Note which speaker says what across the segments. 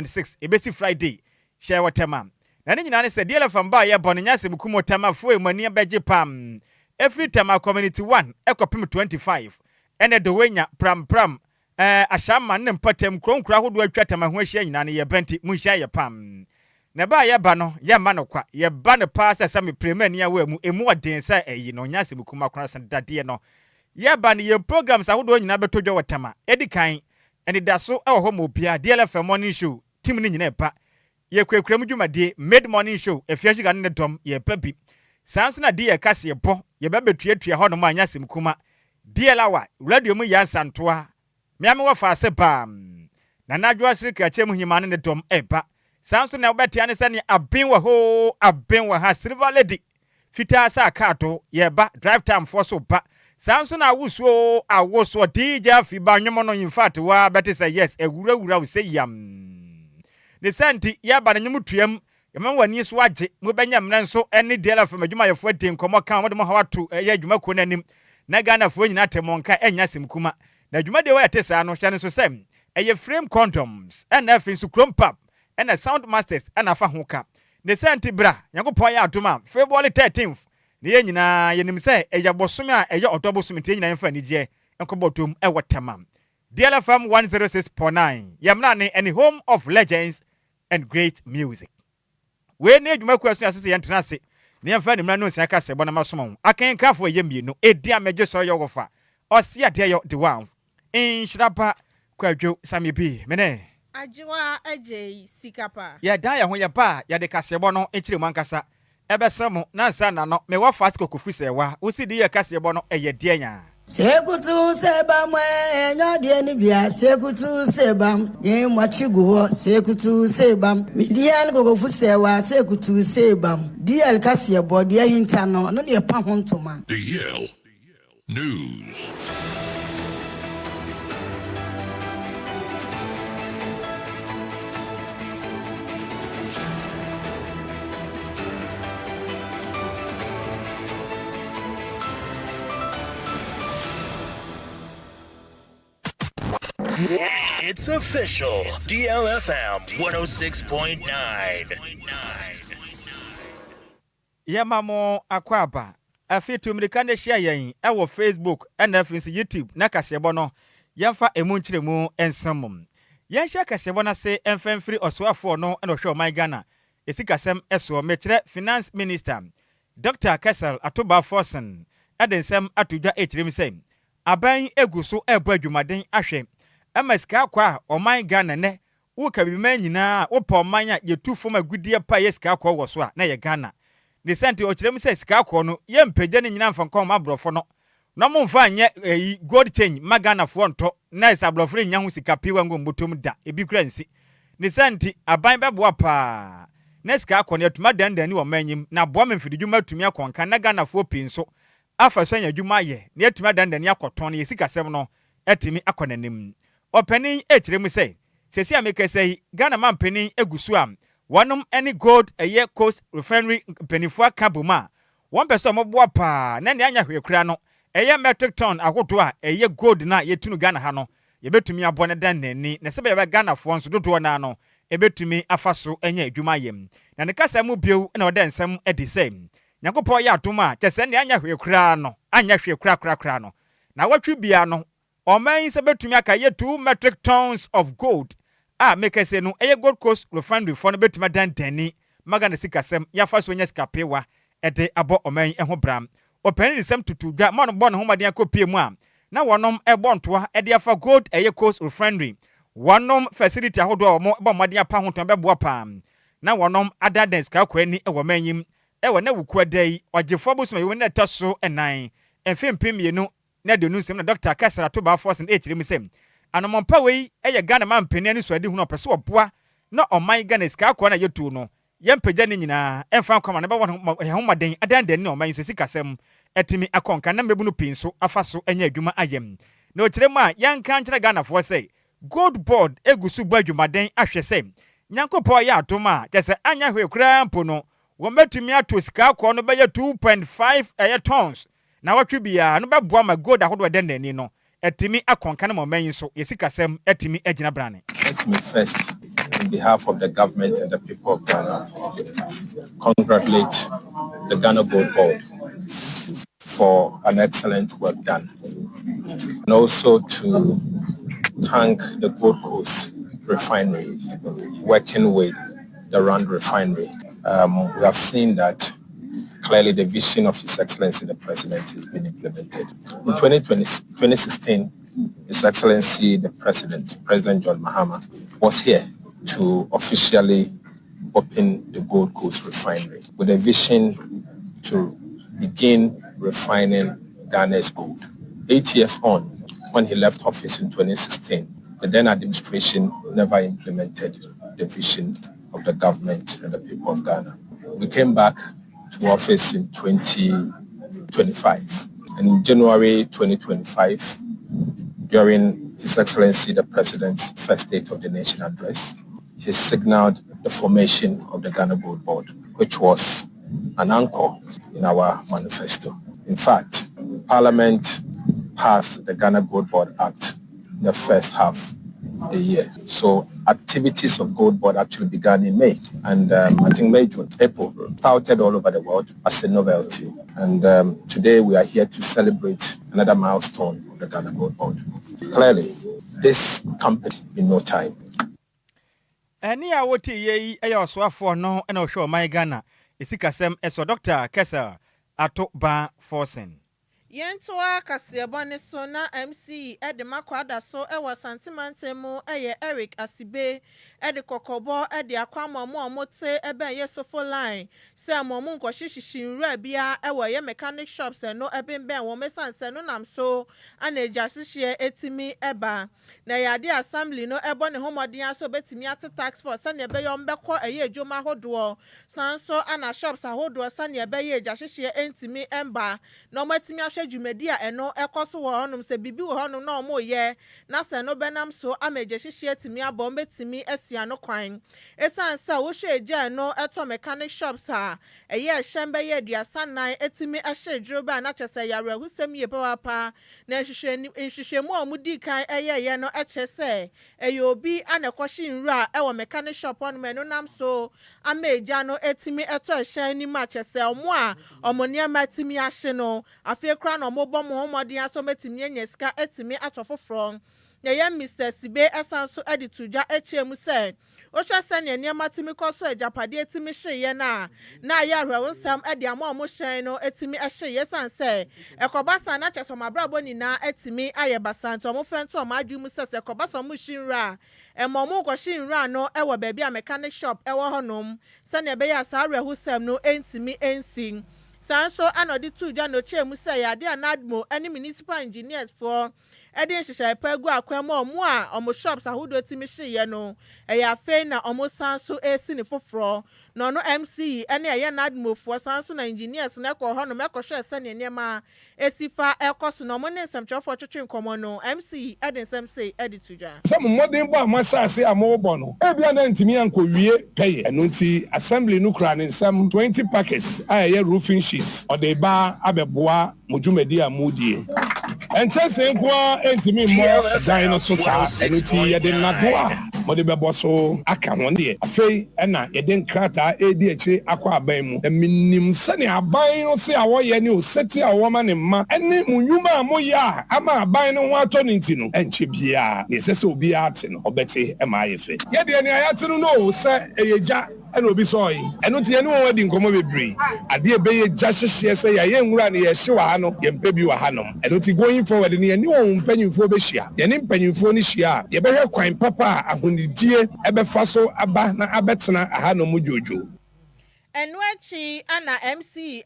Speaker 1: 2026 ebesi Friday share watema na ne nyina ne se DLFM ba ye bone nyase mukumo tema fo emani abeje pam every time community 1 ekopem 25 ene de wenya pram ashama ne mpatem kronkra hodo atwa tema ho ahia nyina ne ye benti munhia ye pam na ba ye ba no ye ma no kwa ye ba ne pa se me premani awa mu emu oden sa eyi no nyase mukuma kora san dade no ye ba ne ye programs ahodo nyina betodwa watema edikan ene daso e ho mo bia DLFM morning show team ni nyina pa ye kwekram dwumade mid morning show efiashi ga ne dom ye pa bi sanso na die kase ye bo ye ba betuatua ho no ma nyase mukuma DLawa radio mu ya santoa me ame wa fa se pa na Adjoa Sikapa chem himane ne dom eba sanso na obetia ne sane aben wa ha silver lady fita sa kato ye ba drive time for so ba sanso na awoso DJ fiba nwomo no in fact wa better say yes ewura we say yam ne santi ya ba na nwomu tuam yema wani so agye mo benya mna nso ene DLFM adwuma yefo den komo kan mo de mo hawato ye adwuma ko nanim na Ghana fo nyina temonka enya simkuma na adwuma de wa tesa no hye so sem eye frame condoms ena fin su krompap ena sound masters ena fa hoka ne santi bra yakopon ya adoma February 13th ne ye nyina yenim se eye bosome a eye odobosome te nyina yemfa nigye enkobotom e wotamam DLFM 106.9 yamna ne any home of legends and great music we ne adwuma kwasu asese yentenase ne yemfa ne mra no sia ka se bona masomo akan kafo ye mienu edi amegye so ye wofa osia de yo the one Nhyiraba Kwadwo Sammy bi mene
Speaker 2: Adjoa Agyei Sikapa
Speaker 1: ya da ya ho ya ba ya de kasebo no ekire mu ankasa ebesemo na nsa na no me wa fast kokofu sewa wo si de ya kasebo no eye de anya
Speaker 3: Sekutu sebam enyo de ni bia sekutu sebam ye mwachigo sekutu sebam midian kokofu sewa sekutu sebam DL kasebo de hinta no de pa hontoma
Speaker 4: DL News.
Speaker 5: It's official. DLFM 106.9.
Speaker 1: Yamamo akwaba afitu mlikande share yen ewo Facebook and YouTube na kasebo no yamfa emunchiremu ensamum yen share kasebo na se enfemfiri osoafo no na hwe oman Ghana esikasem eso mekire finance minister Dr. Kessel Atoba Forsen adensem atudwa echirim sem aban eguso ebo adwumaden ahwe amaska kwa oman Ghana ne wo kabima nyina wo pa oman a yetu fom agudie pa yeska kwa wo so a na ye Ghana ne sente o kirem se sika kwa no ye mpagya ne nyina mfa nkon mabrofo no no momfa anye gold change magana fo nto na isa brofo nya ho sika piwa ngombotom da ebi kura nsi ne sente aban beboa pa na sika kwa no atuma dandani wo manyim na boa memfididwuma atumi akonka na Ghana fo pinso afa so anya dwuma ye na atuma dandani akoton ne sika sem no atimi akonanim opening ekirem se sesi ameka sei Ghana man penin egusu am wanum any gold eye coast refinery penifua kabuma one person moboa pa na ne anya hwekura no eye metric ton akoto a eye gold na yetunu Ghana ha no yebetumi abone dan nani na sebe ye Ghana fo nso dodo na no ebetumi afaso anya adwuma yem na ne kasa mu bieu na oda nsem edi same nyakopo ya atoma kyese ne anya hwekura no anya hwekura no na watwi bia no oman sebetumi aka ye 2 metric tons of gold make say no eye gold coast refinery for no betuma dan dani magana sikasem ya fa so nya sikapewa ede abo oman ho bram opani ni sem tutudwa ma no bon ho maden akopie mu a na wonom ebontoa ede afa gold eye coast refinery wonom facility ahodo mo bo maden apa ho ton beboa pa na wonom adadens ka kwani ewo manyim ewo na wukuadai ogefo bosoma yewo na taso enan enfempem yenu na de nu sem na Dr. Kessel Atoba Forsen echirim sem anomompa wei eye Ghana man penia ni suade hu no pese oboa na oman Ghana sika kwa na yetu no yempagya ne nyina emfa kwama na be homaden adanden ne oman so sikasem etimi akonka na mebu no pinso afaso anya adwuma ayem na okirem a yanka nkyere Ghana fo say gold board egusu bu adwumaden ahwe sem nyankopo ya atoma kese anya hwe kura mpo no wo metumi ato sika kwa no be 2.5 tons na watwe bia no beboa ma gold ahodo adanden no etimi akonka na moment so yesikasem etimi agina brane
Speaker 6: let me first on behalf of the government and the people of Ghana, congratulate the Ghana Gold Board for an excellent work done. And also to thank the Gold Coast Refinery, working with the Rand Refinery. We have seen that clearly the vision of His Excellency the President has been implemented. In 2016, His Excellency the President John Mahama, was here to officially open the Gold Coast Refinery with a vision to begin refining Ghana's gold. 8 years on, when he left office in 2016, the then administration never implemented the vision of the government and the people of Ghana. We came back to office in 2025. And in January 2025, during His Excellency the President's first State of the Nation address, he signaled the formation of the Ghana Gold Board, which was an anchor in our manifesto. In fact, Parliament passed the Ghana Gold Board Act in the first half of the year. So activities of Gold Board actually began in May. And I think May, June, April, touted all over the world as a novelty. And today we are here to celebrate another milestone of the Ghana Gold Board. Clearly, this company in no time.
Speaker 1: Any awoti ye ayo swafo no na ohwe my Ghana esikasem eso Dr. Kessel ato ba forcing.
Speaker 2: Yentoa kasebone so na MC Kwadwo so ewa santimante mu Eric Asibe kokobo akwama mo omote ebe yesofo line se amomu nkoshishishinra bia ewa ye mechanic shops no ebembe wo mesanse no nam so anaja sihie etimi eba na yade assembly no ebo ne homodin so betimi ate tax force na ebe yo mbekọ ejoma hodo sanso ana shops ahodo sane ebe ye eja hihie entimi emba no matimi Jumedia eno ekoso wo honum se bibi wo honum na omo ye na se no benam so ameje hihie timi abom betimi asia no kwan esan sa wo hwe eja no eto mechanic shops ha eye shembe ye duasanan etimi ahye dwoba na chese yare husem ye papa na hwehwe mu omudi kan eye ye no echese obi anekwohye nra ewo mechanic shop on menu nam so ameja no etimi eto ehye ni ma chese omo a omonia matimi ahye no afie na omobo Muhammad ya so metimi nya sika etimi atofofro na ye Mr. Sibe esanso edituja echemu se o twa se ne ne matimi koso ejapade etimi hye na ya rewosam ede ama mo hyen no etimi hye sanse ekobasa na cheso mabrabo ni na etimi ayebasanto mo fento o madwi mu se ekobasa mo shinra emomu ko shinra no ewo ba bia mechanic shop ewo honom se ne be ya sa rewosam no entimi ensin Sanso anodi tuja no chemu se yade anadmo any municipal engineers for edi hihye pagu akwamo omo a omo shops ahodo timi hye no eya fe na omo sanso esi ne foforo no no MC ene eya nadmo for sanso na engineers na ko ho no mekohwe se ne niema esifa ekoso no mo ne nsɛmtwefo twetwe nkomo no MC eden semse edi tuja
Speaker 7: some modern bo amashase amobo no ebia na ntimi ankowie peye eno nti assembly no kra ne nsam 20 packets aye roofing sheets odeba abeboa mojumedi amudie enchese nko entimi mo dinosaur sa eno ti ye de nadoa mo de bebo so aka won de afei na ye de nkrata edi echi akwa aban mu eminim sane aban no se awoye ne o seti awoma ne ma ene munyuma amoya ama aban no ho ato ne nti no enche bia ne sese obi ate no obete e ma ayefe ye de ne ayate no se eyeja ene obi so yi eno ti ene won wadi nkomo bebre ade ebe ye ja hyehye se ya ye nwura ne ye hye wa ha no ye mpa bi wa ha no eno ti going forward ne ye ne won mpanyimfo be hia ye ne mpanyimfo ne hia ye behwe kwan papa ahonidie ebe fa so aba na abetena aha no mu jojo
Speaker 2: Enwechi ana MC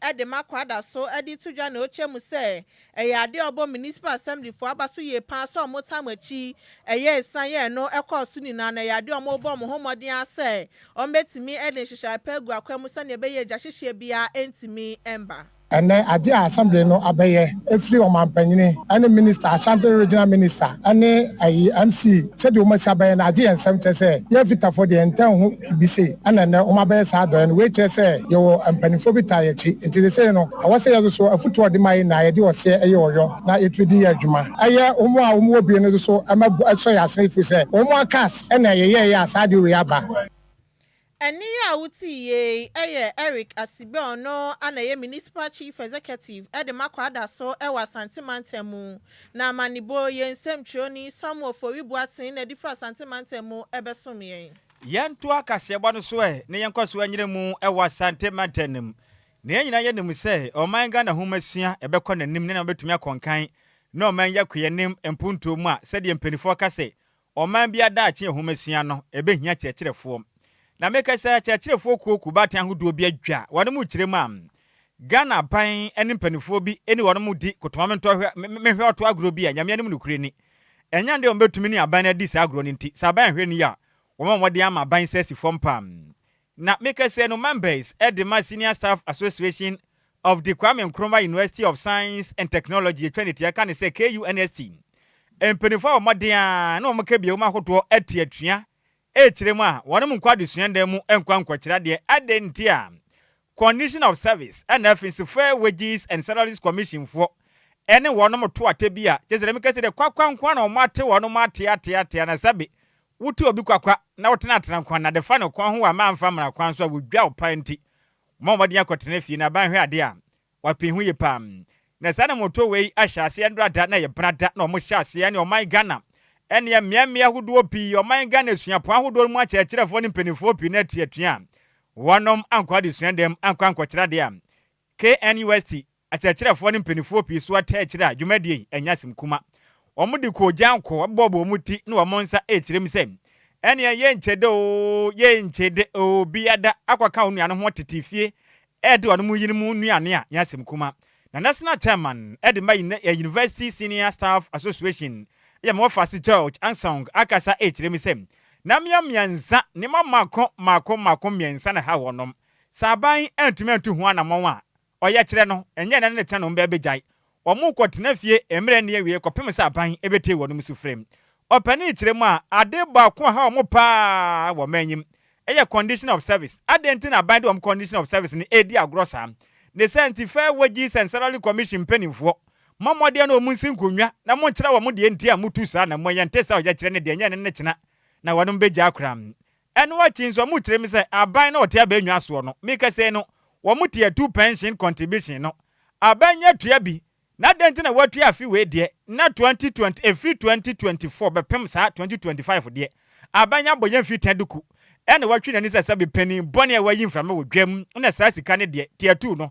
Speaker 2: Kwadwo so edi tuja na ochemu se ade obo municipal assembly for abaso ye pa so motamachi eye san ye no ekosu ni na ade omo obo Muhammad ase o metimi ede hihye pagu akwemu se ne be ye ja hihye bia entimi emba
Speaker 8: And then Adjoa Assembly no abeye every omanpanyini any minister Ashanti regional minister any MC said you must abeye na Adjoa nsem chese ye vita for the enten ho bi say and then omabeye sa do and we chese yo ampanifo bi ta yechi it is say no I was say so afutu odi mai na ye de ose eye oyo na etudi adwuma aye omo a omo obi no so ama so ya asen fi say omo akas na ye asade we aba.
Speaker 2: Eni ya wuti ye Eric Asibe ono ana municipal chief executive de makwada so ewa santimantemu na manibo ye nsemtwoni Samuel Foribuatin na different santimantemu ebesom ye.
Speaker 1: Yanto akaseba no so ne yenkoso anyire mu ewa santimantenem. Ne nyina ye nim se oman Ghana homasua ebekọ nanim ne na betumi akonkan na oman yakoye nim empunto mu a se de mpanifo kase oman bia da ache homasua no ebehia kyerkyerefo. Na meka sa kyerkyerefo kuoku batan hodo bi adwa wone mu kyerem am Ghana ban ene mpanifo bi eni wone mu di kotomamento mehwe oto agro bi a nyame anim nukure ni enya nde ombetumi ni aban na di sa agro ni nti sa ban hwe ni ya woma wode ama ban sesi fom na meka sa no members at the Senior Staff Association of the Kwame Nkrumah University of Science and Technology Trinity I can say KUNST empanifo omodia na omaka bia woma hoto atiatua kyerem a wone mu kwade suanda mu enkwankwakira de adentia condition of service and offensive fair wages and salaries commission for ene wone mo to atabia jezere mekase de kwakwankwa na omate wone mate ate na sabe wuti obi kwakwa na wotena atena nkwa na de fa no kwan ho wa mamfa mra kwan so wodwa opanti momodi akotena fie na ban hwe ade a wapi hu ye pam na sana moto wei ahyase endrada na ye brada na omo hyase ne oman Ghana ene ya miamia hudo pi oman Ghana suapo ahodo mu akyerkyerefo ne mpanifo pi na tietua wonom ankwade suandem ankwankwakyira de am KNUST akyerkyerefo ne mpanifo pi so atakyira dwumadie enyasim kuma omudi ko janko bobo muti na womonsa ekyirem sem ene ye nchede o biada akwaka onua no ho tetifie ede wonom yinimu nuane a nyasim kuma na national chairman Edinburgh University Senior Staff Association ya mwafasi George Ansong akasa ekyirem sem na mianza ne mako miensa na ha wonom saban antumi antu ho anamon a oye kyere no enye na ne kya no mbebejai omu kwotena fie emre ne awie kopem saban ebete wonom su frame opani kyerem a ade ba ko ha omo pa wo manyim eye condition of service adenti na bind om condition of service ni edi agrosa ne senti fair wages and salary commission penifo momode na omunsi nkonwa na mo kyerɛ wo mo de ntia mutu sa na mo yentesa oya kyerɛ ne de nya ne kyena na wonom beja akram eno wachi nso mo kyerɛ mi sɛ aban na ote abanwa so no meka sɛ no wo mo tie 2 pension contribution no abanya tua bi na denti na watua afi we de na 2020 free 2024 bepem sa 2025 de abanya boya fi taduku ene watwi na ni sɛ sabe pani bone a wayi mframa wo dwam na sa sika ne de tie 2 no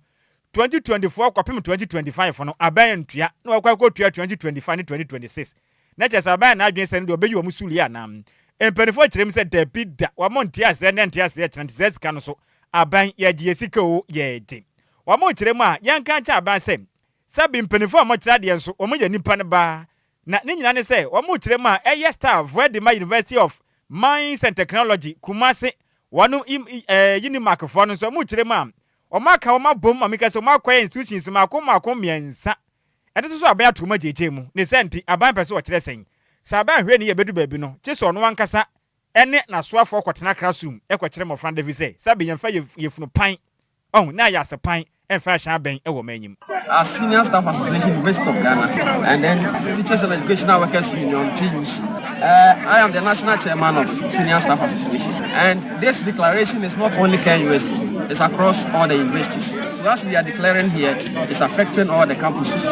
Speaker 1: 2024 kwapem 2025 no aban ntua na wakwa tua 2025 ne 2026 na chesa aban na adwen sɛ ne de obeyi wo musuli anam empanifo kyerem sɛ dapida wa montia sɛ ne ntia sɛ kyerem sɛ sika no so aban ya Agyei sika o ye de wa mo kyerem a yanka cha aban sɛ sabi empanifo mo kyerɛ de nso o mo ya nipa ne ba na ne nyina ne sɛ wa mo kyerem a eye staff for the University of Mines and Technology Kumasi wanu Unimark fo no so mo kyerem a omaka omabom amika so makwa institutions mako miensa ede so aban atoma jeje mu ne senti aban pese wo kyerɛ sɛn sa aban hwe ne ye bedu baabi no kye so no wankasa ene na soafo kwotena classroom ekwakyerɛ mo franda vi sɛ sabe yemfa yefunu pan na ya sepan emfa hya ben ewo manyim
Speaker 9: our Senior Staff Association University of Ghana and then Teachers and Educational Workers Union TUC. I am the national chairman of Senior Staff Association, and this declaration is not only KUST, it's across all the universities. So as we are declaring here, it's affecting all the campuses.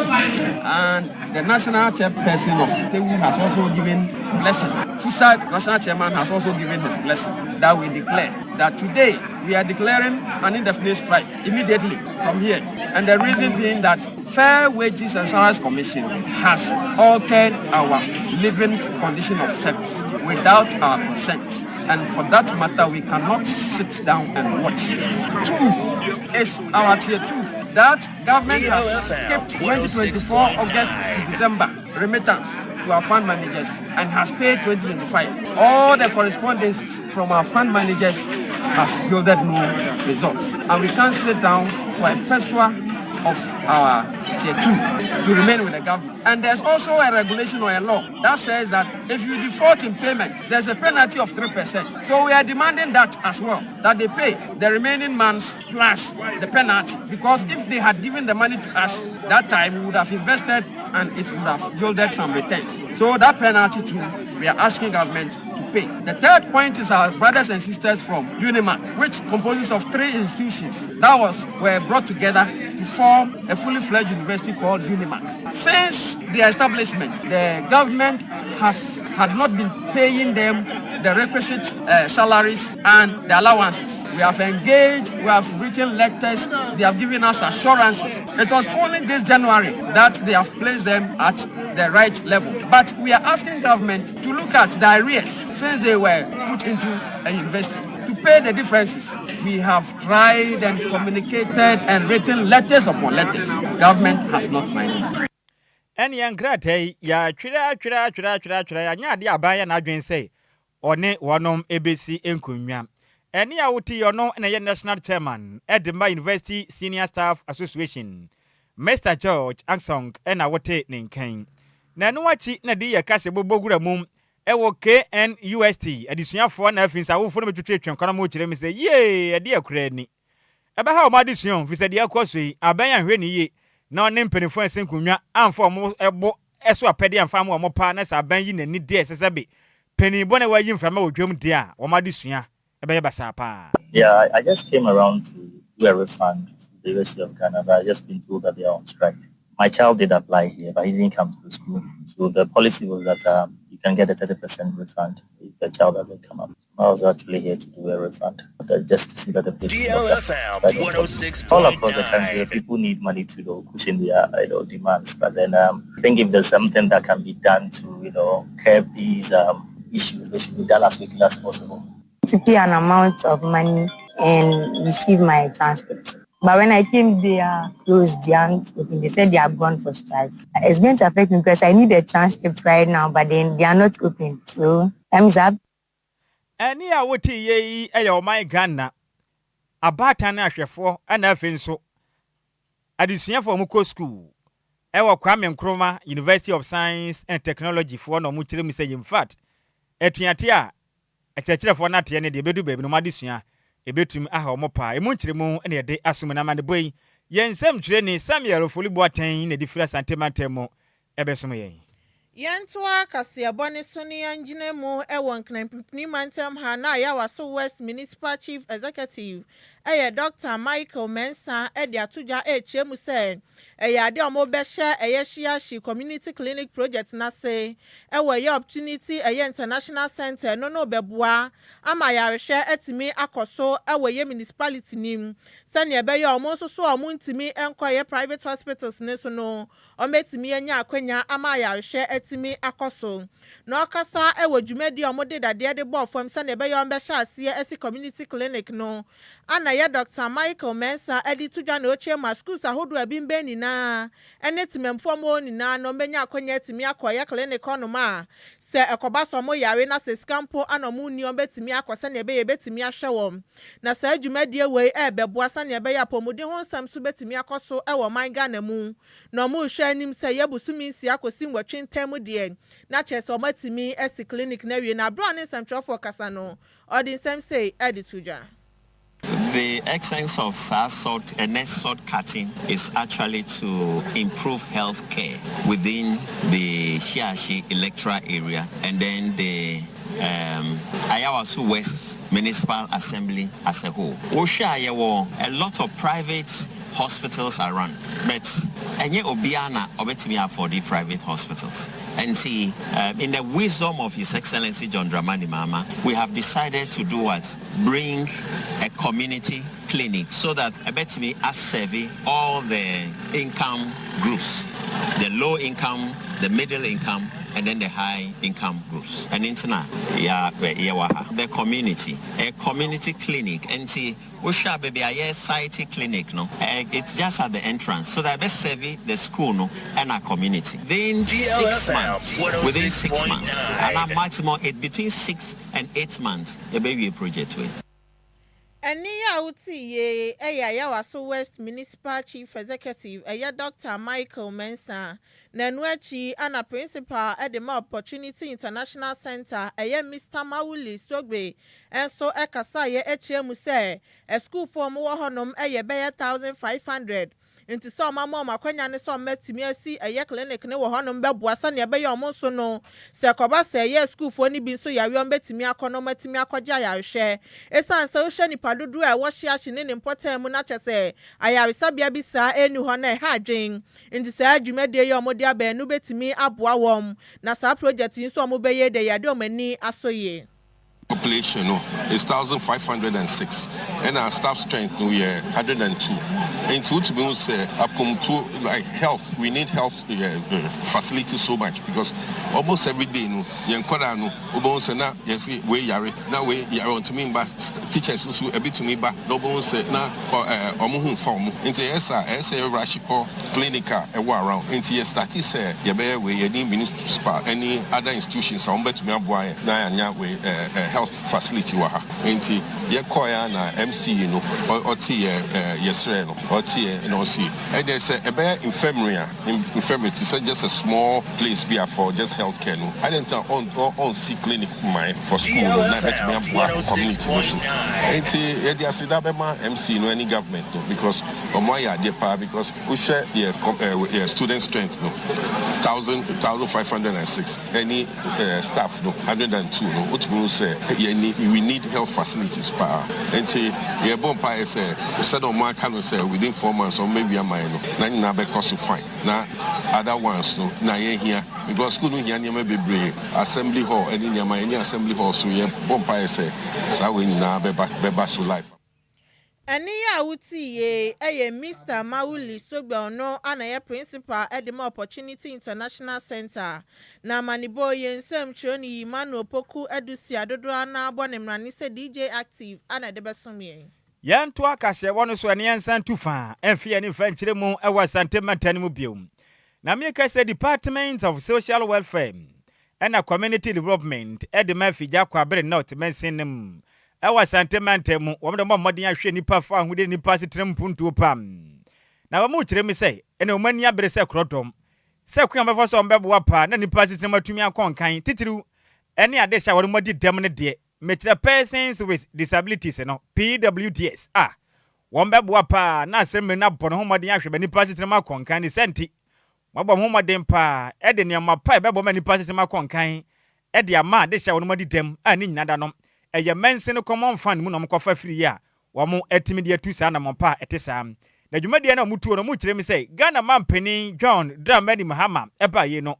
Speaker 9: And the national chairperson of TEWU has also given blessing. FUSAG national chairman has also given his blessing that we declare that today we are declaring an indefinite strike immediately from here. And the reason being that Fair Wages and Salaries Commission has altered our living condition of service without our consent. And for that matter, we cannot sit down and watch. 2 is our tier 2. That government has skipped 2024 August to December remittance to our fund managers and has paid 2025. All the correspondence from our fund managers has yielded no results. And we can't sit down for a personal of our tier 2 to remain with the government. And there's also a regulation or a law that says that if you default in payment, there's a penalty of 3%. So we are demanding that as well, that they pay the remaining months plus the penalty. Because if they had given the money to us that time, we would have invested and it would have yielded some returns. So that penalty too, we are asking government to pay. The third point is our brothers and sisters from UNIMAC, which composes of 3 institutions that were brought together to form a fully fledged university called UNIMAC. Since the establishment, the government had not been paying them the requisite salaries and the allowances. We have engaged, we have written letters, they have given us assurances. It was only this January that they have placed them at the right level. But we are asking government to look at the arrears since they were put into a university, to pay the differences. We have tried and communicated and written letters upon letters. Government has not signed it.
Speaker 1: Any angrate ya chira anya de abaya na adwen say one wonom ABC enkunwa. Any awuti yono na ye national chairman Edinburgh University Senior Staff Association Mr. George Ansong na wote nenkan. Na no wachi na de ye kase bobogura mum ewo KNUST adisuafo na afinsa wofo no betwetwe kwana mo kire me say ye de akura ni. Ebe ha o ma adisuon fi se de akoso yi aban ahwe ni ye na one mpenifo enkunwa amfo mo ebo eso apede amfa mo pa na sa ban yi nani de sesebe peni bo na wayi mframa odwom de a wo ma adisua ebe ye basa pa.
Speaker 10: Yeah, I just came around to do a refund for the University of Ghana, but I just been told that they are on strike. My child did apply here, but he didn't come to school. So the policy was that you can get a 30% refund if the child doesn't come up. I was actually here to do a refund, just to see that the
Speaker 5: DLFM 106.9.
Speaker 10: All across the country, people need money to push in their demands. But then I think if there's something that can be done to curb these issues, they should be done as quickly as possible.
Speaker 11: To pay an amount of money and receive my transcript. But when I came, they are closed, they aren't open. They said they are gone for strike. It's going to affect me because I need a transcript right now, but then they are not open. So, time's up.
Speaker 1: Any awuti ye eyo my Ghana abata na ahwefo ana afenso adisuafo mu ko school ewo Kwame Nkrumah University of Science and Technology for no mu kire mu say in fact etuate a ekekirefo na te ne de bedu bebi no madisua ebetum aha omopa emu nkire mu na de asum na mane boy yensem kire ni Samuel Foliboaten na difira santemantemo ebesom yen
Speaker 2: Yentoa Kasiabone Suni Anjinemu Ewon Knampni Mantem Hana Yawaso West Municipal Chief Executive Dr. Michael Mensah Atuja Chemu said Ade omo besha Shia Community Clinic Project na say ye opportunity international center no bebua ama yareshe etimi akoso ye municipality nim sane ebeya omo so omo ntimi enkoye private hospitals ne so no ometimi anya akwanya ama yareshe etimi akoso no kasa dwumadi omo de dade de bo fam sane ebeya ombesha ase esi community clinic no ana ye Dr. Michael Mensah tuja na oche ma schools ahodo abimbe ni na enetimemfo mo ni na no menya akwanya etimi akoye clinic ono ma se ekoba so mo yare na se scampo anomu ni obetimi akose na ebe betimi ahwewom na se adwumadi we beboa sa na ebe ya pomode ho nsam so betimi akoso ewo man Ghana mu no mu hwe anim se yebusumi nsi akosi nwatwe ntem de na chese omatimi esi clinic na wie na bro ne nsam kasa no odin sem say tuja.
Speaker 12: The essence of salt and net salt cutting is actually to improve health care within the Shiashi electoral area and then the Ayawasu West Municipal Assembly as a whole. A lot of private hospitals are run, but enye obiana obetimi afford the private hospitals. And see, in the wisdom of His Excellency John Dramani Mahama, we have decided to do what? Bring a community clinic so that obetimi serve all the income groups, the low income, the middle income, and then the high income groups. And the community, a community clinic, and see, we shall be a society clinic, no? It's just at the entrance, so that we serve the school, no, and our community. Then 6 months, within 6 months, and our maximum, between 6 and 8 months, a baby project with.
Speaker 2: Eniya Utiye Yawaso West Municipal Chief Executive Dr. Michael Mensah Nanuachi and a principal at the Opportunity International Center Mr. Mawuli Sogbe and so Ekasa HMuse a school for more honum 1,500 into some mama kwanya ne so metimi asi clinic ne wo honom beboasa ne be yom so no se koba se school for ni bi so yawe on betimi akono matimi akogya yahwe esan se wo hwe ni padodo a wo hye ahye ne important mu na chese ayawesa bia bi sa enu ho na ha adwen into se adwumade ye omode abanu betimi aboa wom na sa project nso omobeye de yade omani asoye.
Speaker 13: Population is 1,506 and our staff strength we are 102. And to be like health, we need health facilities so much because almost every day almost na yes we yare now we yare on to me but teachers who a bit to me but no bones na omuhu form into esa rush clinical around into yes that is we any municipal any other institutions on bet me aboa na anya we health facility wa ha enti ye koya na MC oti yesre no oti no see and there's a infirmary is just a small place be for just healthcare no I didn't on see clinic my for school na bet me community enti ye dey asida be ma MC no any government no because omo ya dey pa because we share student strength no 1,506 any staff no 102 no what means say we need health facilities pa enti ye bon pa say said on my can say within 4 months or maybe a mine no na be cost fine na other ones no na ye here because school no here near be brave assembly hall any near my any assembly hall so ye bon pa say sa we na be back to life.
Speaker 2: Eniya Utiye Mr. Mawuli Sogbe no anaye principal at the Opportunity International Center na maniboye nsem choni Emmanuel Poku edusi adodo na bonemrani se DJ Active ana de besomye
Speaker 1: yanto akase wono so ene ansan tufa enfie ne fanchire mu ewa sante matani mu biom na me ka se Department of Social Welfare and Community Development at the Mafija Kwabre North mensenem ewa sante mantemu wo mo modin ahwe nipa fa ahude nipa setrem puntu pam na wo mu kire mi sei ene o mani abere se krotom se kwan befo so mbebo pa na nipa setrem atumi akonkan titiru ene ade sha wo modi dem ne de me kire persons with disabilities no PWDs wo mbebo pa na asem na bono ho modin ahwe be nipa setrem akonkan ni senti mabo ho modin pa e de ne ma pa bebo ma nipa setrem akonkan e de ama de sha wo modi dem ani nyina da no eye mensin common fund mu no mkofa free ya wo mo etimi de atu sa na mompa etesa na dwumade na mutuo no mu kire mi sei Ghana mampeni John Dramani Mahama eba ye no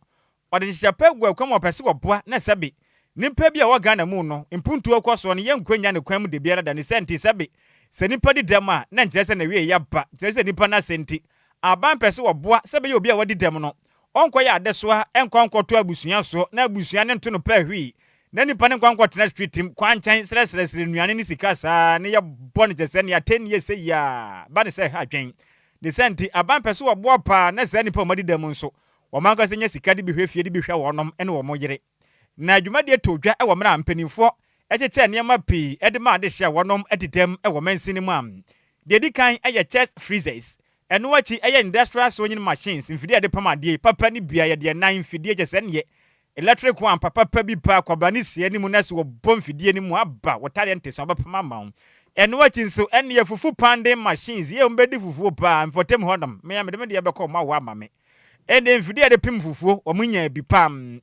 Speaker 1: ode hyepa gwa kwam opese woboa na sabi nimpa bi a wo Ghana mu no impuntu akoso no yenkwanya ne kwam de biara da ne senti sabi se nipa di dem a na nkire se na wie ya ba nkire se nipa na senti aban pese woboa sabi ye obi a wadi dem no onkoya adesoa enkonkoto abusuan so na abusuan ne nto no pa hwi na nipa ne kwankwa tena street team kwanchan sere nuane ni sika saa ne ya bone jese ne ya 10 years ya ba ne se ha dwen de senti aban pese wo bo pa na se nipa madi dem nso wo manka se nya sika de bi hwefie de bi hwa wonom ene wo mo yere na adwumade to dwa e wo mra mpanimfo echeche ne ma pi ede ma de hya wonom ededem e wo mansini mu am de di kan eye chest freezers eno wachi eye industrial sewing machines mfidi ade pamade papa ni bia ye de 9 mfidi jese ne electric one papa bi pa kwabani sie ni mu na so bomfidie ni mu aba wotare ntese obapama ma eno wachi nso ene ye fufu panding machines ye mbedi fufu pa mfotem hodom me ya mede de beko ma wa mame ene mfidie de pim fufu omunya bi pam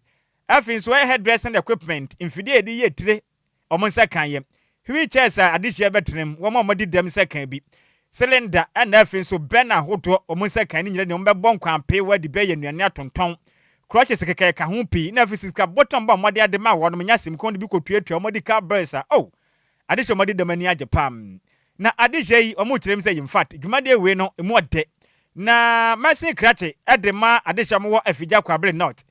Speaker 1: afin so hairdressing equipment mfidie de ye tire omonsa kan ye wheelchairs adihye betrem wo ma modi dem sekan bi cylinder and afin so bena hoto omonsa kan ni nyire ne mbebon kwampe wadi be ye nuane atonton crutches keke ka ho pi na physical bottom ba mode ade ma wono nya sim kon bi kotuatua modi car brace ade hye modi demani age pam na ade hye omo kirem say in fact dwumade we no emu ode na masin crutch ade ma ade hye mo wo afigya kwabre not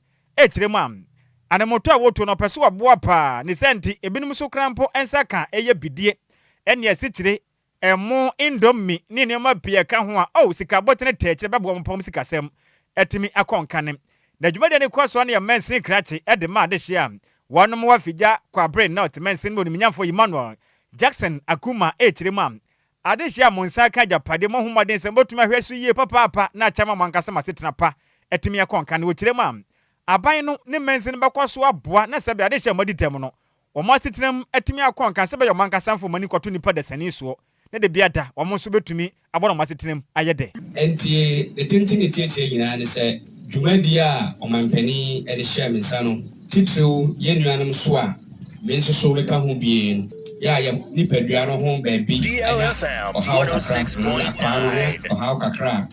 Speaker 1: kirem am ane moto a woto no peso aboa pa ne senti ebinum so krampo ensa ka eye bidie ene asikire emo indomie ne ne ma pia ka ho a sika botene tekire babo mpom sika sem etimi akonkanem na dwumade ne kwaso na mensin krache ede ma de hye am wonom wa figya kwabre not mensin mo nyamfo Emmanuel Jackson Akuma Echirima Adeshia Monsa Kaja Pade Mohuma Den Sembotuma Hwesu Ye Papa na Chama Mankasa Masetna Pa Etimi Akonka no Chirema Aban no ne mensen bakwa so aboa na sebe Adeshia Moditem no Omo Sitram Etimi Akonka sebe yo Mankasa mfo mani kwato nipa de sani so ne de biada omo so betumi abono Masetram ayede
Speaker 14: enti the tintin tie nyina ne se dwumadi a omampani e de share mensa no titru ye nuanom so a menso so beka ho bie ya nipadua no ho baabi
Speaker 5: DLFM 106.9
Speaker 14: how kakra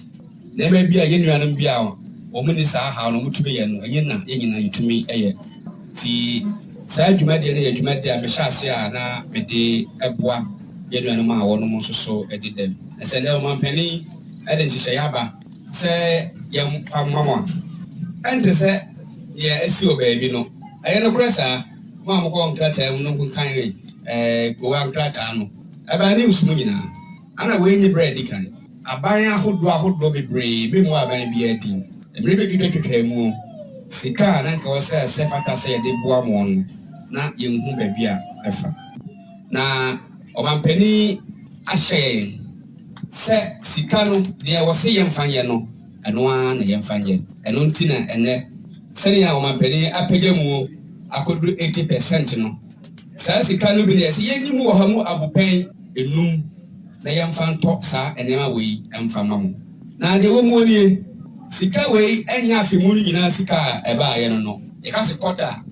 Speaker 14: na me bia ye nuanom bia omuni sa ha no mutube ye no ye na ye nyina yitumi eye ti sa dwumadi ne ye dwumadi a me hyase a na me de eboa ye nuanom a wono mo so edidem na se na omampani e de nhye yaba se ye famamo ente se ye esi obaabi no aye no kresa mo ko nkrata mu no kan we go nkrata no aba ni usumu nyina ana we nyi bread kan aban ahodo bebre memu aban bi adin emre be twetwetwa mu sika na nka wose se fata se de boa mo no na ye nhu baabi a efa na obampani ahye se sika no de wose ye mfanye no eno na ye mfanye eno ntina ene sani ya obampani apagya mu akodu 80% no sa sika no bi ne se ye nyimu wo ha mu abupen enum na ye mfanto sa enema we mfama mu na de wo mu nie sika we enya afi mu nyina sika eba ye no e ka se kota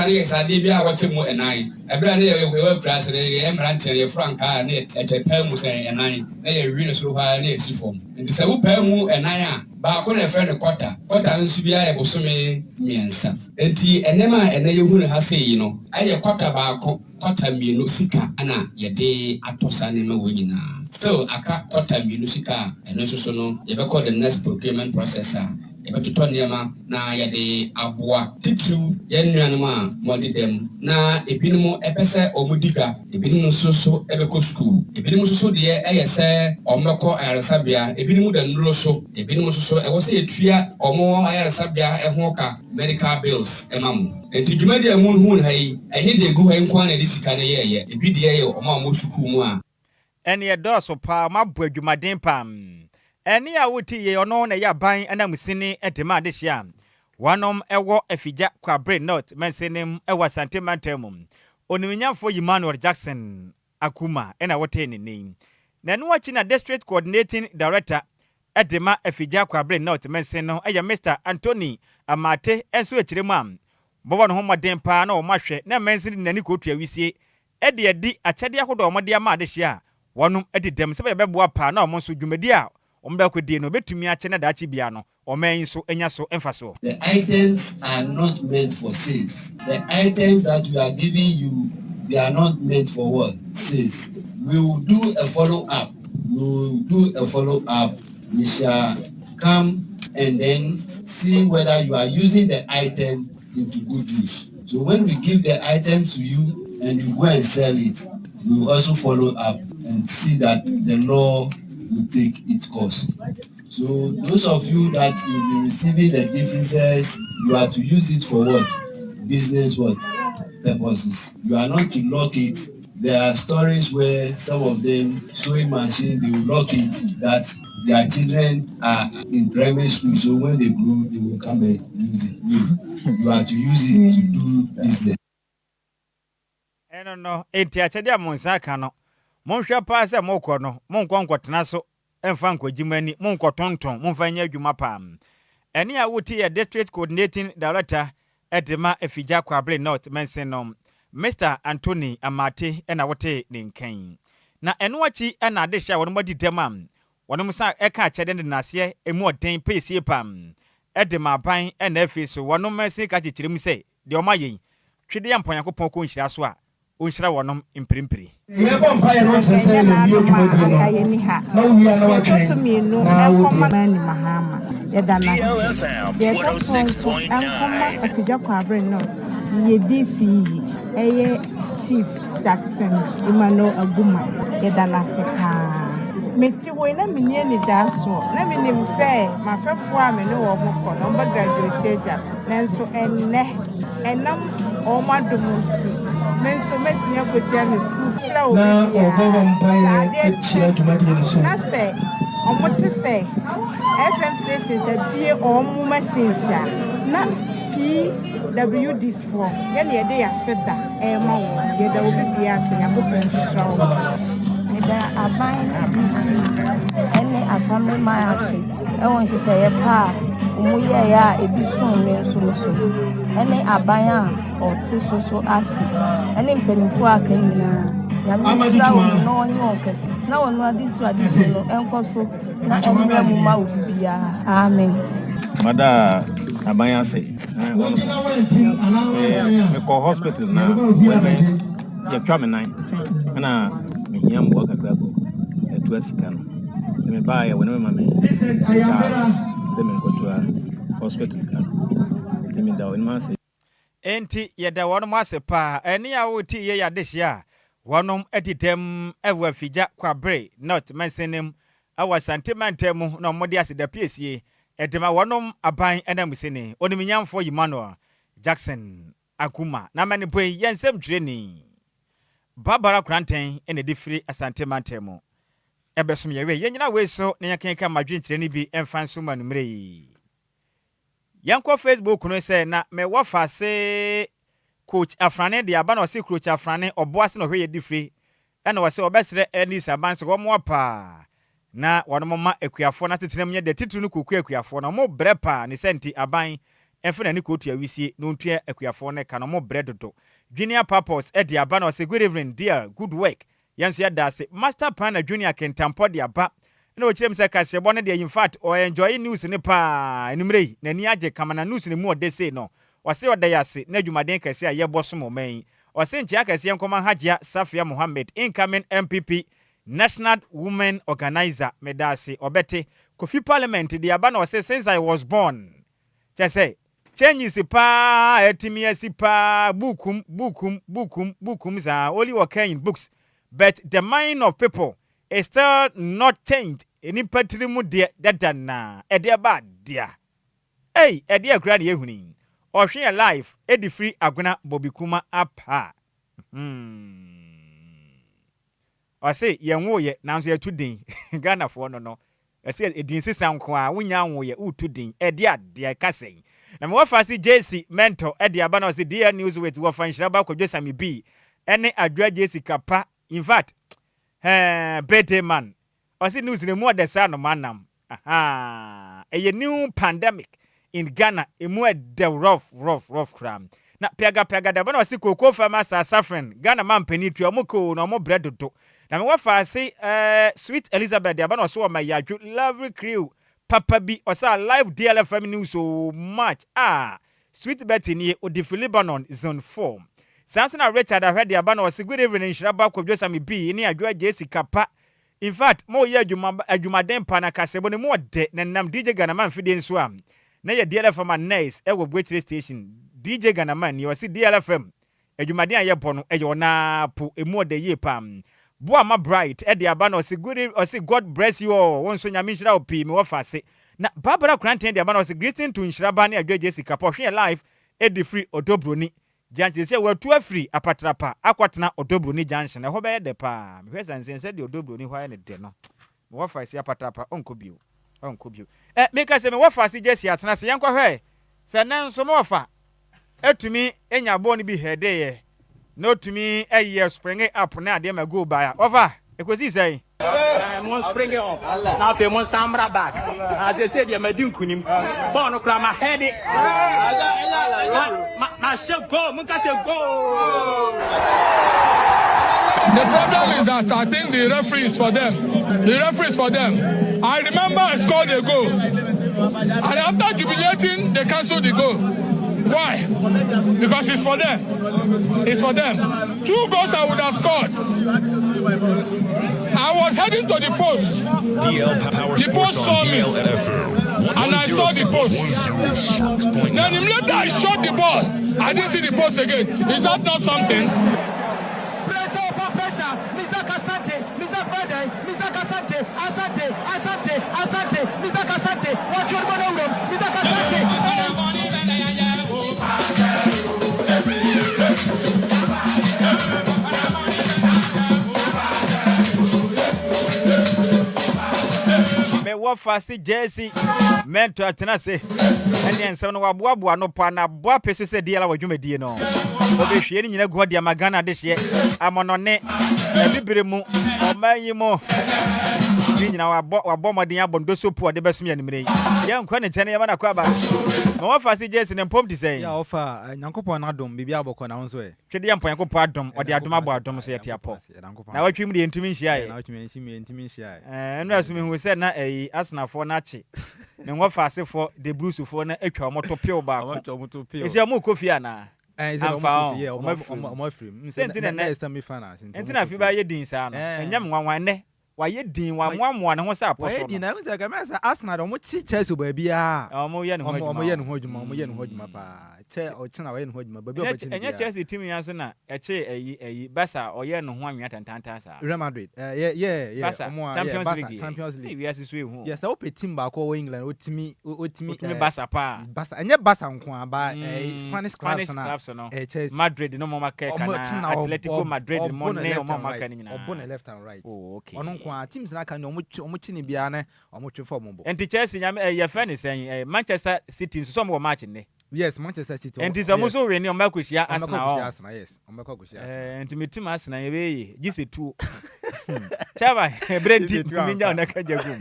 Speaker 14: ne sa de bia wote mu enai ebra ne ye we price ne ye emrante ye franka ne etepa mu se enai na ye wi ne so ha ne esi fom nti se wo pa mu enai a ba ko na friend kota nsu bia ye bosome miensa enti enema ene ye hu ne ha se yi no aye kota ba ko kota mienu sika ana ye de atosa ne ma wonyina still aka kota mienu sika eno so no ye be call the next procurement processor ebetoto niema na yade aboa titru ye nuanom a modidem na ebinumu epese omudiga ebinumu so ebeko school ebinumu so de eyese omeko ayaresabia ebinumu da nuro so ebinumu so ewose yetua omo ayaresabia ehoka medical bills emamu enti dwumadi amun hu na yi enye de gu ha nkwa na disika na ye ebidi ye omo school mu a
Speaker 1: ene ye doso pa mabua dwumaden pam eni a wuti ye ono na ya ban anamusini edema adehia wanom ewo afigya kwabre note mensenem ewa santimentum oniminyafo Emmanuel Jackson Akuma ena wote ni na no wachi na district coordinating director edema afigya kwabre note menseno eya Mr Anthony Amate enso echirema bobo no homoden pa na o mahwe na mensini nani kotu awisie ede edi achede ahodo omode ama adehia wanom edidem sebe beboa pa na omonso dwumadi a ombekodi no betumi ache na dachi bia no omen so enya so emfaso.
Speaker 15: The items are not meant for sales. The items that we are giving you, they are not meant for what? Sales. We will do a follow up. We shall come and then see whether you are using the item into good use. So when we give the item to you and you go and sell it, we will also follow up and see that the law will take its course. So those of you that will be receiving the differences, you are to use it for what? Business what? Purposes. You are not to lock it. There are stories where some of them, sewing machine, they will lock it, that their children are in primary school, so when they grow, they will come and use it. You are to use it to do business.
Speaker 1: I don't know. Enti achedia monsaka no. Monhwa pa se mokọ no. Monkwankotena so emfa nkogimani. Monkotonton. Monfanya adwuma pam. Eni a wuti ya district coordinating director edema afigya kwable north mensenom. Mr Anthony Amate ena wote ne nkan. Na eno achi ena adehya wono madi demam. Wono musa eka achede ne nase emu oden pesie pam. Edema ban ena afiso wono mense ka chichirim se de omayen. Twede yampon yakopon ko nhira so a onhira wonom impirimpiri.
Speaker 16: Yebo mpa ye no chese le bi odwumadi no. Na wuya na watwen. Na
Speaker 17: mani mahama. Yedana. DLFM 106.9. Afigya kwabre no. Ye DC eye Chief Jackson Emmanuel Aguma yedana seka. Meti wo na menye ni daso na menim se mafefo a me ne wo mokọ no ba graduate eja nanso enne enam o madomuti men so metinya ko tia me school slow
Speaker 16: na obo mpaye chia dwumadi ni so
Speaker 17: na say omote say FM stations abie omu machines ya na PWDs for ye na ye dey aseda e ma wo ye da obi bia asenya ko pensrawo
Speaker 11: me da aban DC ene asame mayase e won hyehyɛ ye pa omu ye ya ebi sun me nso ene aban a ɔte so ase ene mpanimfo aka nyina ya me sra wo no onye okese na wonu adisu no enko so na omra mu ma obi bia amen
Speaker 18: mada aban ase me call hospital na ya twa me nine na me hia mbo kakra ko etu asika no se me ba ya wona me mame se me kotua hospital kan timi da wona ma se
Speaker 1: enti yeda wonom ase pa eni a woti ye yadehia wonom edidem ewa fija kwabre not mentioning our sentimental no modi ase da piesie edema wonom aban enamusene oniminyamfo Emmanuel Jackson Akuma na mani boy yensem training Barbara Kranten ene difiri asantemantem ebesom yewe yenyina we so na yakenka madwenkyere ni bi emfanso manumre yi yanko Facebook no say na me wafa se coach Afrane de aba na se coach Afrane oboase no hwe difiri ena wase obesere Enis aban so wo pa na wonomma akuafo na tetenem nye de titru no koku akuafo na mo brepa ne senti aban efena ni kotu awisie no ntua akuafo ne ka no mo bredodo junior purpose e de aba na wase good evening dear good work yanso ya dase master plan junior kentampo de aba na o kirem se kasebo ne de in fact o enjoy news ne pa enumrei na ni age kamana news ne mu o de say no wase o da yase na dwumaden kase a yeboso mo man wase nchia kase enkoma Hajia Safia Mohammed incoming MPP National Women Organizer medase obete Kofi Parliament de aba na wase since I was born say changes pa etimiasi pa bukum za only working in books but the mind of people is still not changed any patrimu de dadana e de ba dia hey e de akura de ehuni ohwe life e de free aguna bobikuma apa I say yenwo ye nanso ye tudin Ghana fo no I say edin sisan ko a wonya wo ye utudin e de ade kasen na me wafa si JC mentor e de aba na say DL news with wafa Nhyiraba Kwadwo Sammy B ene Adjoa Agyei Sikapa in fact birthday man I say news ne more the son manam a new pandemic in Ghana e more the rough cram na pega da bana say koko farmers are suffering Ghana man penitri omoko no mo bread do na me wafa say sweet Elizabeth de bana so ma yadwo lovely crew papa bi o say live DLFM news so much sweet Betty ni Odifi Lebanon zone 4 Samson Richard ahwe de aba na wase good evening Nhyiraba Kwadwo Sammy B ni Adjoa Agyei Sikapa in fact mo ye adwumaden pa na kasebo ne mo de na nam DJ Ghanaman fide nso am na ye DLFM nice e wo Bwetire station DJ Ghanaman ni wase DLFM adwumaden aye bono e yo na po emu de ye pam boa ma bright e de aba na wase good wase God bless you all won so nyame nhyira opi me wo fase na Barbara Kranten de aba na wase greeting to Nhyiraba ni Adjoa Agyei Sikapa hwe live e de free odobroni Janche se watu afri apatrapa akwatena odobroni junction ho be de pa me hwesa nsense de odobroni hwa ne de no me wafa se apatrapa onko bio me ka se me wafa se jesi atena se yankwa hwe se nan so me wafa etumi enya bo ni bi hede ye no tumi eye spring up na ade ma go ba ya wafa ekosi sei
Speaker 19: mon spring up na fe mon samra back as I said ya madin kunim ba no kra ma head ma should go mun ka go.
Speaker 20: The problem is that I think the referee is for them. The referee is for them. I remember I scored a goal. And after jubilating, they cancelled the goal. Why? Because it's for them. It's for them. 2 goals I would have scored. I was heading to the post. The post saw me. And I saw the post. Then immediately I shot the ball. I didn't see the post again. Is that not something?
Speaker 1: wo fase jersey mentor atena se ene ensem no waboaboa no pa na boa pese se de ala wadwumadie no obehwie ni nyina guo de magana de hye amonone bibire mu omanyi mu ni nyina wabɔ modin abondo sopo de besum ya nimre ye nkwa ne chene yama na kwa ba no wo fase jersey ne mpom di sei
Speaker 21: ya ofa nyankopɔ na adom bibia abɔkɔ na wonso e
Speaker 1: twede ya nyankopɔ adom ɔde adom abɔ adom so yete apɔ na watwim de ntumi nhia ye
Speaker 21: na watwim ntumi nhia
Speaker 1: eno asumi hu se na asenafo na ache ne wo fase fo de brusufo na atwa omoto pio ba ko esi amu kofi ana entina fi ba ye din sa no enyam nwanwan ne waye din wa moamoa ne ho sa aposo
Speaker 21: waye din na nse ka mesa Arsenal do mo chi Chelsea ba bia
Speaker 1: omo ye ne ho
Speaker 21: adwuma pa che o china waye ne ho adwuma ba bia
Speaker 1: obachi enye Chelsea team ya so na eche ayi Barca oye ne ho anwa tantanta sa
Speaker 21: Real Madrid
Speaker 1: omo Champions League we asisu ehu
Speaker 21: yes o pe team ba ko England otimi
Speaker 1: Barca pa
Speaker 21: Barca enye Barca nko aba Spanish clubs
Speaker 1: na Chelsea Madrid no mo makeka na Atletico Madrid mo ne mo makani nyina
Speaker 21: obo na left and right
Speaker 1: oh okay
Speaker 21: kwa teams na kan omo chini bia na omo twefo mo
Speaker 1: enti Chelsea nyame ye fa ne sen Manchester City so mo match ne
Speaker 21: yes Manchester City
Speaker 1: enti so mo so we ne o makohia Arsenal
Speaker 21: yes o makohia
Speaker 1: enti metim Arsenal ye be gise tu chaba bredi minja ona kajagum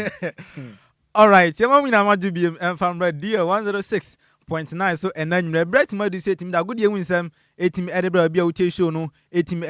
Speaker 21: all right yema wina madu bi from red deal 106.9 so enanyre Brett madu say team da good ye winsam etim edebra bia uche show no etim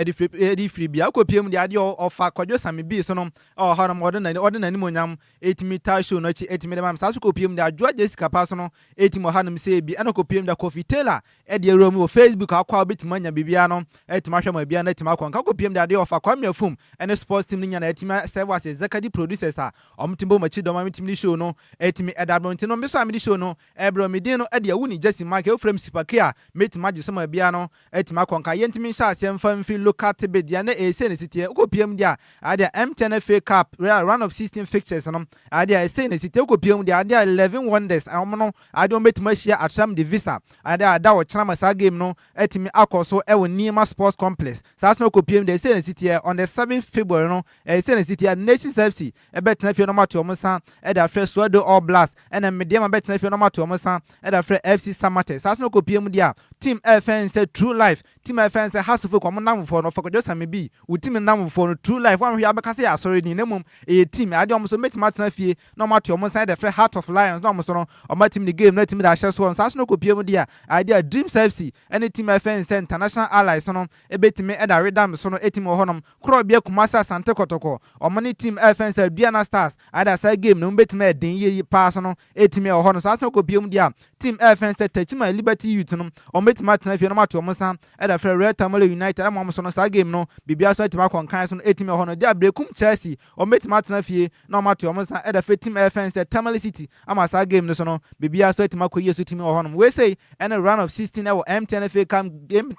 Speaker 21: free bia akopiem de ade ofa Kwadwo Sammy bi so no haram ordinary monyam etim ta show no chi etim de mam sa so kopiem de Adjoa Agyei Sikapa so no etim hanum say bi ana kopiem de Coffee Taylor e de rom wo Facebook akwa betim anya bibia no etim ahwema bia na etim akwa kopiem de ade ofa Kwame Afum ene sports team nya na etim serve as executive producers a omtimbo machi do mam team ni show no etim edabonti no meso am di show no ebro medin no e de awuni Jesse Mark e frame sipakea metim agi so ma bia no etima konka yentimi sha asem famfi local tebe dia na ese ne sitie ukopiem dia ade MTN FA Cup round of 16 fixtures no ade ese ne sitie ukopiem dia ade 11 wonders amono ade ometima hia atram de visa ade ada wo chana masa game no etimi akoso e wo Nhyiraba Sports Complex sa so ukopiem dia ese ne sitie on the 7th February no ese ne sitie Nations FC e betena fie no mato omsa e da fresh Swado All Blast ena mediama betena fie no mato omsa e da fresh FC Samate sa so ukopiem dia team FN say True Life team FN say has for come nam for no for Kwadwo Sammy bi wo team nam for True Life wan hwe abeka say asori ni nemum e team ade omso metima tena fie no mato omsa the fresh Heart of Lions no omso no omatim ni game na team da hye so on sa so no kopiem dia ade Dreams FC any team FN say International Allies no e betime e da redam so no etim honom kro bia Kumasa Sante Kotoko omani team FN say Biana Stars ade say game no betime den ye pass no etime honom sa so no kopiem dia team FN say Techima Liberty Youth no ometima tena fie no mato omsa da fra Red Tamale United am so no sa game no bibia so etima konkan so no etime hono dia brekum Chelsea ometima tena fie no mato omsa da fa team FN say Tamale City am sa game no so no bibia so etima koye so team hono we say and a round of 16 e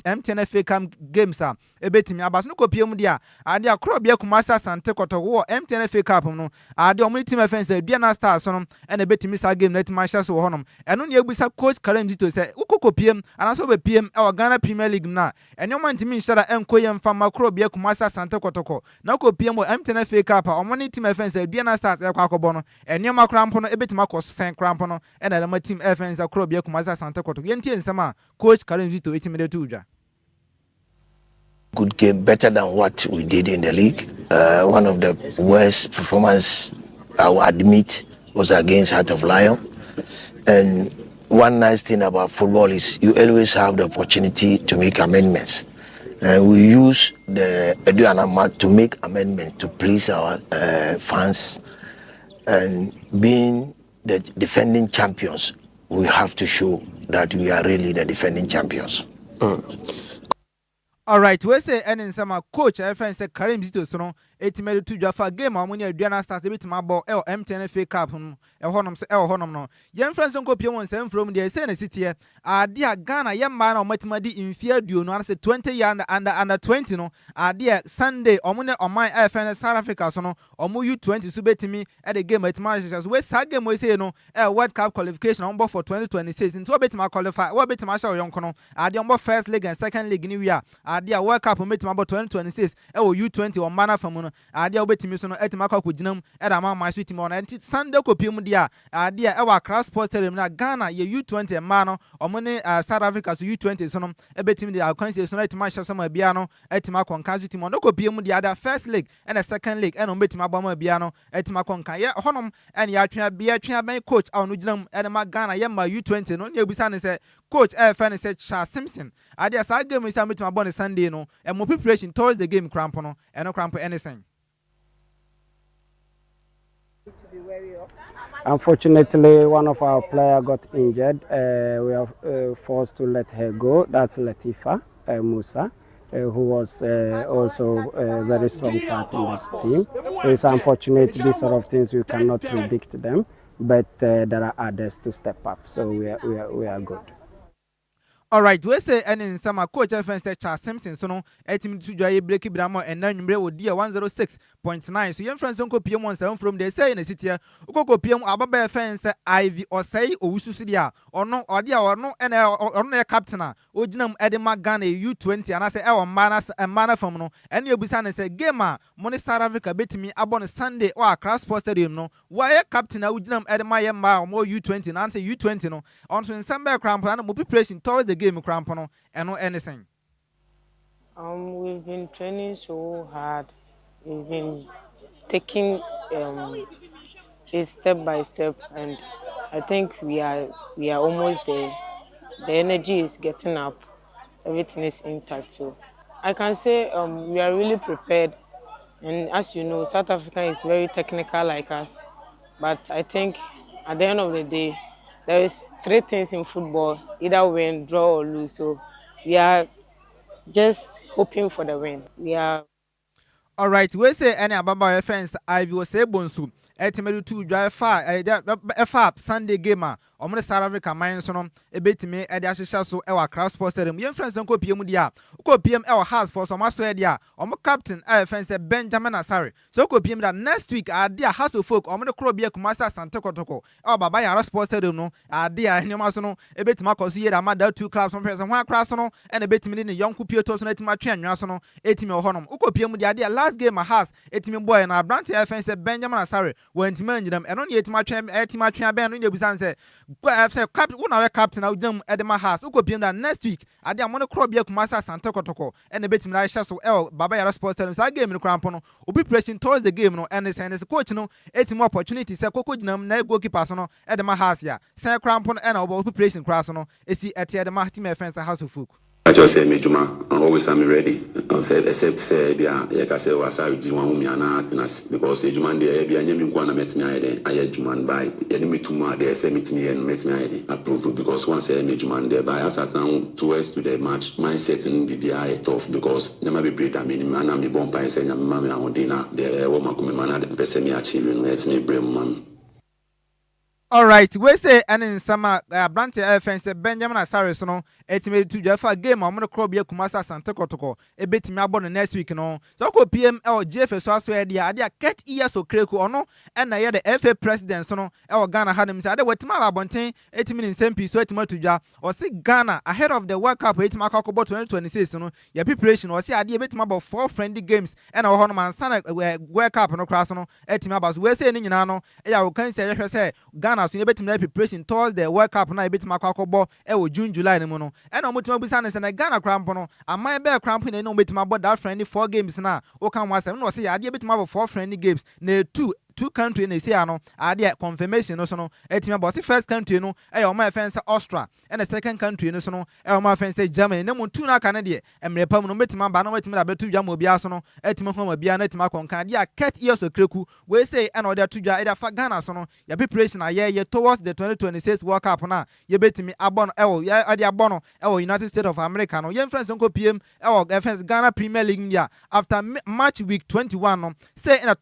Speaker 21: MTN FA Cup games a ebetimi abas no kopiem dia ade akro bia Kumasa Sante Kotoko MTN FA Cup no ade omni team FN say Biana Stars so no and ebetimi sa game na etima hye so hono eno ne ebusa coach Karim Zito say ukokopiem anaso be PM e Ghana Premier League na enyo mantimi nshara enkoye mfa makro bia Kumasa Sante Kotoko na kopiem mo MTN FA Cup omoni team FN say Biana Stars e kwa akobo no enyo makrampo no ebetima koso sen krampo no e na ma team FN say akro bia Kumasa Sante Kotoko yentie nsema coach Karim Zito etimede to udwa.
Speaker 22: Good game, better than what we did in the league. One of the worst performance I will admit was against Heart of Lion. And one nice thing about football is you always have the opportunity to make amendments. And we use the Adjoa to make amendments to please our fans. And being the defending champions, we have to show that we are really the defending champions.
Speaker 21: All right, we say any sama coach FN say Karim Zito so no etimede to dwa fa game amoni Adjoa Stars ebitima ball MTN FA Cup no e honom se e honom no yen friends nko pie won sem from there say na city ade a Ghana yemma na omatima di infia duo no say 20 year under 20 no ade Sunday omone oman FN South Africa so no omo U20 so betimi e the game etima so we sa game we say no World Cup qualification on for 2026 into betima qualify we betima show yonko no ade on first leg and second leg ni wi a ade a World Cup metim about 2026 U20 on mana fam no ade a obetimi so no etima akwa koginam e da ma so team on Sunday kopiem dia ade a Accra Sports Stadium na Ghana ye U20 ma no omone South Africa so U20 so no ebetimi dia akwansi so no etima hyesama bia no etima konka so team on kopiem dia da first leg and a second leg and obetima abama bia no etima konka ye honom and ya twa ben coach a no ginam e ma Ghana ye ma U20 no ne ebisa ne se coach fan say Charles Simpson ade asa game is meeting about Sunday no and more preparation towards the game cramp no and no cramp anything.
Speaker 3: Unfortunately, one of our players got injured. We are forced to let her go. That's Latifa Musa, who was also a very strong part in the team. So it's unfortunate, these sort of things we cannot predict them, but there are others to step up. So we are good.
Speaker 21: All right, we say and in some coach FN say Charles Simpson so no etim to joy break bramo and nanwumre wo dia 106.9 so your friends unko pm on 7 from the say in the city ukoko pm ababa FN say Ivy or say owususu dia ono ode a ono na captain a oginam edema Ghana U20 and I say e won mana fam no and you bisa say game a money South Africa betimi abon Sunday or Accra Sports Stadium no why captain a oginam edema ye ma mo U20 na say U20 no on so in some cramp and mo preparation towards the game crampono and no anything.
Speaker 4: We've been training so hard. We've been taking it step by step, and I think we are almost there. The energy is getting up. Everything is intact. So I can say we are really prepared. And as you know, South Africa is very technical like us. But I think at the end of the day, there is 3 things in football: either win, draw, or lose. So we are just hoping for the win. We are.
Speaker 21: All right, we say any ababa fans Ivy was say bonsu. Etimedu to drive far Sunday game omo South Africa man so no ebetime e de ahihya so e wa Accra Sports Stadium yen friends nko piem dia ko piem e wa house for so maso e dia omo captain fans Benjamin Asare so ko piem that next week ade a house of folk omo de kro bia Kumasi Asante Kotoko e baba Yara Sports Stadium no ade a nyoma so no ebetime akoso ye da ma da 2 clubs from person ho Accra so no e na ebetime ne yonko pieto so no etima twa anwa so no etime honom ko piem dia ade a last game a house etime boy na branch fans Benjamin Asare went man them and only etima twa ben no dey busan say captain one our captain out them edema house uko piem that next week ade amone kro bia Kumasi Asante Kotoko and betimi na hye so baba Yara Sports Stadium say game no cramp no obi pressing towards the game no and say coach no etimo opportunity say koko ginam na goalkeeper so no edema house ya say cramp no and obi pressing cross no esi ete edema team defense house of folk.
Speaker 23: I just say me Juma, always I'm ready. Except say bia ye ka say wasa wi one umi ana tinas because Juma dey bia nyemi kwa na metimi ayede aye Juma by ye me tuma dey say metimi ye metimi ayede approve because once say me Juma dey by as at now towards to the match mindset in bia tough because nyama be breed am ni man am bon pan say nyama me awodina dey wo makumi man dey person me achieve no let me brem man.
Speaker 21: All right, we say and in summer branch fans Benjamin Asare so no etime to jafa game omo kro bia Kumasi Asante Kotoko ebetimi abon next week no so ko PM GF so aso e dia ade a ket years okreku ono and na ye the FA president so no e Ghana hadem say ade wetima abonten etime ni nsempi so etima to dwa o say Ghana ahead of the World Cup etima akoko 2026 no your preparation o say ade ebetima about 4 friendly games and o hono man sana World Cup no class no etima about we say ni nyina no e ya o kan say ye say Ghana so ebetima na preparation towards the World Cup na ebetima akoko June July ni mu no and omutima bisa ne say na Ghana cramp no amai be cramp na no obetima about that friendly 4 games na o kan wasem no say ade ebetima about 4 friendly games na two country na say ano ade confirmation no so no etima about the first country no o my friends Austria and the second country no so no o my friends Germany na mu two na kan de emre pam no betima ba no betima da betu dwa mo bia so no etima ho ma bia na etima konkan de a ket years okreku we say and o de to dwa e fa Ghana so no your preparation ye towards the 2026 World Cup na ye betimi abon ye ade abono United States of America no ye friends nko PM FS Ghana Premier League India after match week 21 no say in a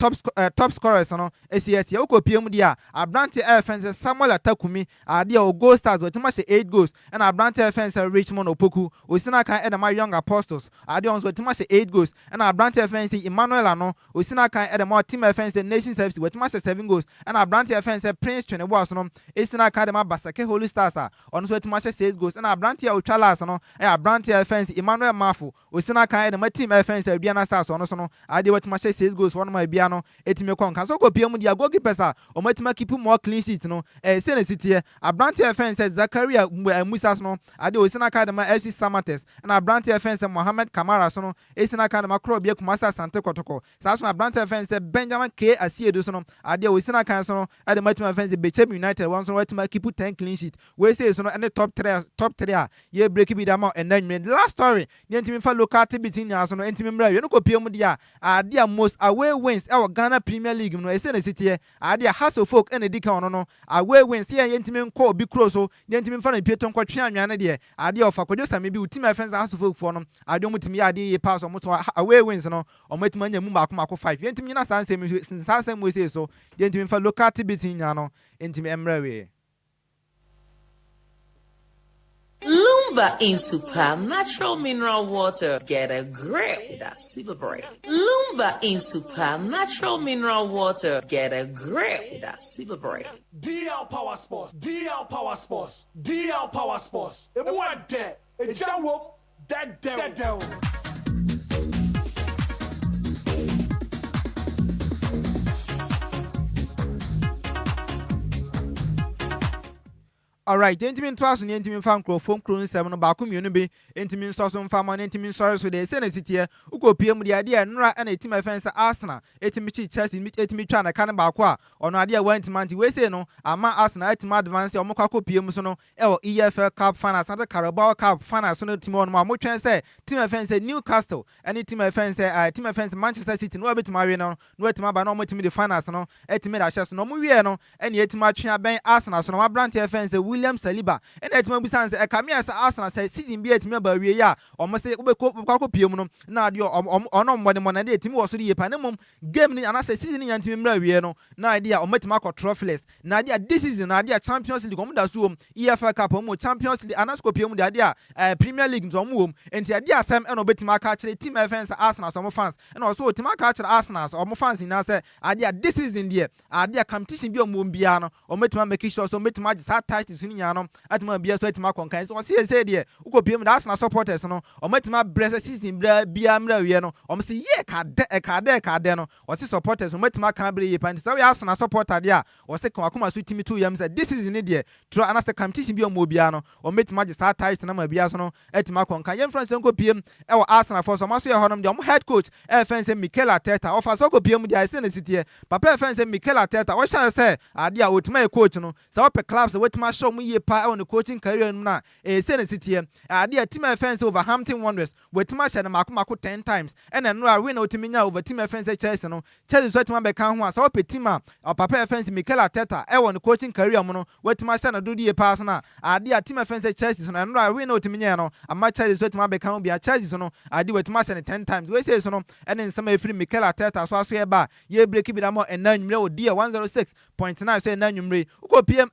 Speaker 21: top scorers no no esi uko PM dia abrante fence Samuel Atakumi ade o goal stars wetima she 8 goals and abrante fence Richmond Opoku osina kan edema Young Apostles ade on wetima she 8 goals and abrante fence Emmanuel ano osina kan edema team fence Nations FC wetima she 7 goals and abrante fence Prince Tweneboas no esina kan edema Basake Holy Stars on wetima she 6 goals and abrante Otwalas no abrante fence Emmanuel Mafu osina kan edema team fence Aduana Stars on so no ade wetima she 6 goals one ma bia no etime kon kan so ko PM dia goalkeepers omatima keep more clean sheet no sene sitie abrante fence Zakaria Musas no ade osina academy FC Samates and abrante fence Mohammed Kamara so no esina academy Krobia Kumasa Sante Kotoko saso abrante fence Benjamin K Asiedo so no ade osina kan so no ade matima fence Bechem United one so wetima keep 10 clean sheet we say so no and top 3 ye break bi dama and then last story yentimi fa local between ya so no entimi mra you no ko PM dia ade most away wins our Ghana Premier League no esene sitie ade Hassel folk ene dika ono no away wins here yentimi nko obi cross so yentimi fa na pieto nkotwe anwane de ade of Kwadwo Sammy bi utim offense Hassel folk for no ade omutimi ade ye pass omuto away wins no omutima nya mu mako 5 yentimi na sansem we say so yentimi fa local between ya no entimi emra we
Speaker 6: Lumba in Super Natural Mineral Water. Get a grip with that super break. Lumba in Super Natural Mineral Water. Get a grip with that super break.
Speaker 7: DL Power Sports. DL Power Sports. DL Power Sports. It went there. It jump up. Dead down.
Speaker 21: Alright, entimin twaso ne entimin fa microphone kro nsem no ba ko mienu bi entimin soso mfa ma ne entimin sori so de se na sitie uko PM de ade enra na etim offense Arsenal etimi chi Chelsea etimi twa na kan ba ko a ono ade a wantimanti we say no ama Arsenal etim advance o mokwa ko PM so no e o EFL Cup final Santa Carabao Cup final so no timi ono ma mo twen say team offense Newcastle and team offense Manchester City no abetima we no etima ba no mo timi the finals no etimi da hye so no mo wie no ene etima twa ben Arsenal so no ma brand offense William Saliba and etima busanse e kamia sa Arsenal say season bi etima ba wie ya o mo say ko PM no na ade ono mo na de etimi wo so de yepa ne mom game ni anase season ni yantimi mra wie no na ade a o matima ko trophyless na ade a this season na ade a Champions League o da so EFL Cup o Champions League anase ko PM de ade a Premier League so mo enti ade asem e no betima ka kire team fans Arsenal so mo fans and also betima ka kire Arsenal so mo fans na say ade a this season there ade a competition bi o mo bia no o matima make sure so matima just hard titles ni nya no atima bia so atima konkan so say there uko PM the Arsenal supporters no o matima brese season bia mra wie no o say ye ka de no o say supporters o matima kan bre ye pan so we Arsenal supporter there o say kan akoma so timi 2 yam say this is in there tro anase competition bi o mo bia no o matima just hard titles na ma bia so no atima konkan ye France nko PM e wo Arsenal for so maso ye honom de o head coach e fence Mikel Arteta o fa so ko PM there say na sitie papa fence Mikel Arteta o sha say ade a otima coach no so pe clubs wetima show mu ye pa on the coaching career no na say na sitie ade a team fence over Hampton Wanderers wetima sha na mako 10 times and no a win otimi nya over team fence Chelsea no Chelsea so wetima be kan ho a so pe team a papa fence Mikel Arteta e on the coaching career mu no wetima sha na do die pa so na ade a team fence Chelsea so na no a win otimi nya no ama Chelsea so wetima be kan bia Chelsea so no ade wetima sha na 10 times we say so no and in some free Mikel Arteta so aso ye ba ye break bi da mo enanwumre o die 106.9 so enanwumre uko PM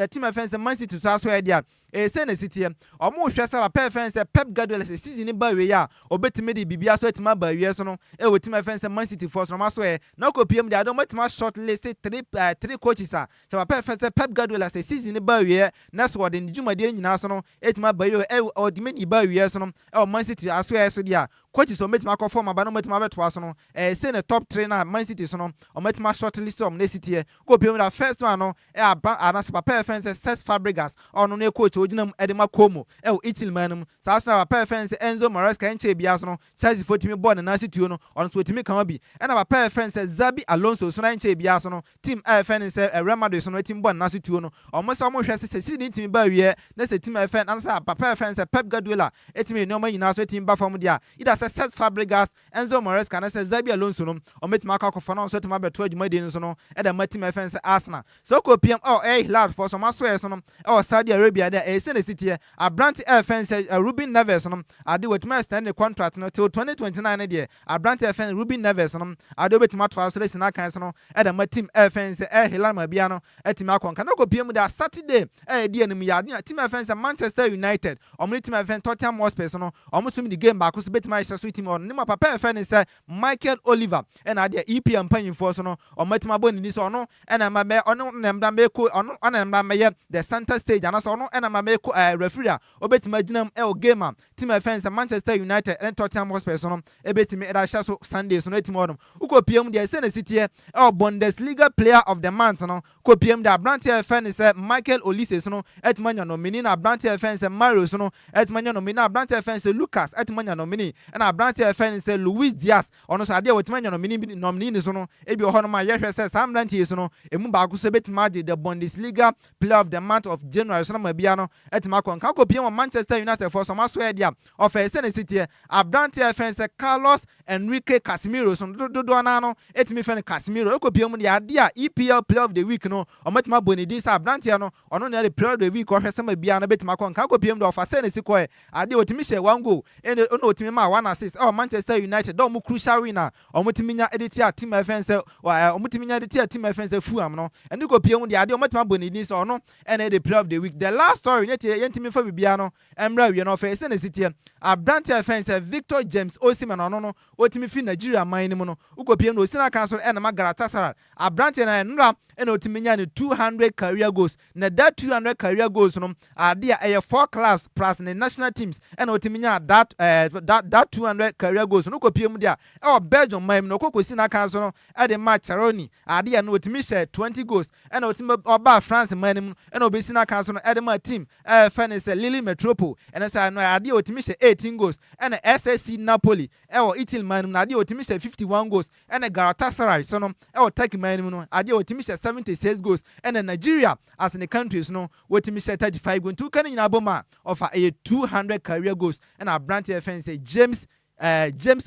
Speaker 21: team fence Man City so aso ye dia say na sitie o mo hwe sa pa fence Pep Guardiola say season ni ba we ya obetime de bibia so etima ba we so no wetima fence Man City force no ma so na ko PM de adom wetima short list 3 coaches sa pa fence Pep Guardiola say season ni ba we na so de njuma de nyina so no etima ba we o de meni ba we so no Man City aso so dia coaches so metima ko form ba no metima beto so no say na top 3 na Man City so no o metima short list na City ko PM da first one no anasa pa fence Cesc Fabregas ono na coach ojinam edema komo Italy manum saasna pa fence Enzo Maresca enche bia so no Chelsea fotimi ball na City no ono so timi kan bi na pa fence Xabi Alonso so na enche bia so no team fence Real Madrid so no team ball na City no omo so mo hwe se season timi ba wie na se team fence anasa pa fence Pep Guardiola etimi no ma nyina so team ba fam dia ida say Set Fabregas Enzo Maresca na say Xabi Alonso no ometima akọ no so to mabeto adwumadi no so no e da matim efense Arsenal so ko PM hilal for some aso so no Saudi Arabia there e se ne city Abrante efense Ruben Neves no ade wetima extend the contract no till 2029 there Abrante efense Ruben Neves no ade wetima to aso le na kan so no e da matim efense hilal mabia no etima akọ kan ko PM there Saturday di anim ya team efense Manchester United team efense Tottenham Hotspur no omutum the game back so betima isa so team on nima papa efense say Michael Oliver and ade EPM panyimfo so no omatima boni ni so no and amabe ono nemda meko ono nemda meye the center stage and so no and amabe referee obetima ginam game team efense Manchester United and Tottenham Hotspur so no ebetimi eda sha so Sunday so no team on uko PM there say na city Bundesliga player of the month no ko PM da Abrante efense Michael Olise so no etimanya nominee na Abrante efense Mario so no etimanya nominee na Abrante efense Lucas etimanya nominee and Abrante efense Luis Diaz ono so ade wetimanya nominee so no ebi ho no ma yehwe say Sam Abrante so no emu ba ko so betima the Bundesliga player of the month of January so no ma bia no etima kon ka ko PM Manchester United for some so dia of Senate City Abrante efense Carlos Enrique Casemiro so do na no etimi fen Casemiro ko PM dia ade a EPL player of the week no ometima bonidi sa Abrante no ono na the player of the week ko hwese ma bia no betima kon ka ko PM do of Senate ko ade otimi share one goal and ono otimi ma one assist Manchester United do mu crucial winner omutimi nya editi team efense omutimi nya editi team efense fuam no and ko PM dia ade ometima bonidi so ono and the player of the week the last story yentimi fa bibia no emra wie no fa Senate City Abrante efense Victor James Osimhen ono no otimi fi Nigeria man ni mu no uko PM no Osina Council and Galatasaray Abrante na nra and otimi nya 200 career goals na that 200 career goals no ade a 4 clubs plus the national teams and otimi nya that 200 career goals no ko PM dia Belgium man no ko Osina Council no e de match Charoni ade na otimi share 20 goals and otimi oba France man ni mu and Obesina Council no e de ma team finish Lille Metropole and so no ade otimi share 18 goals and SSC Napoli Italy man na ade otimi share 51 goals and Galatasaray so no Turkey man no ade otimi share 76 goals and Nigeria as in the countries no otimi share 35 goals two kan nyina boma of a 200 career goals and Abrante efense James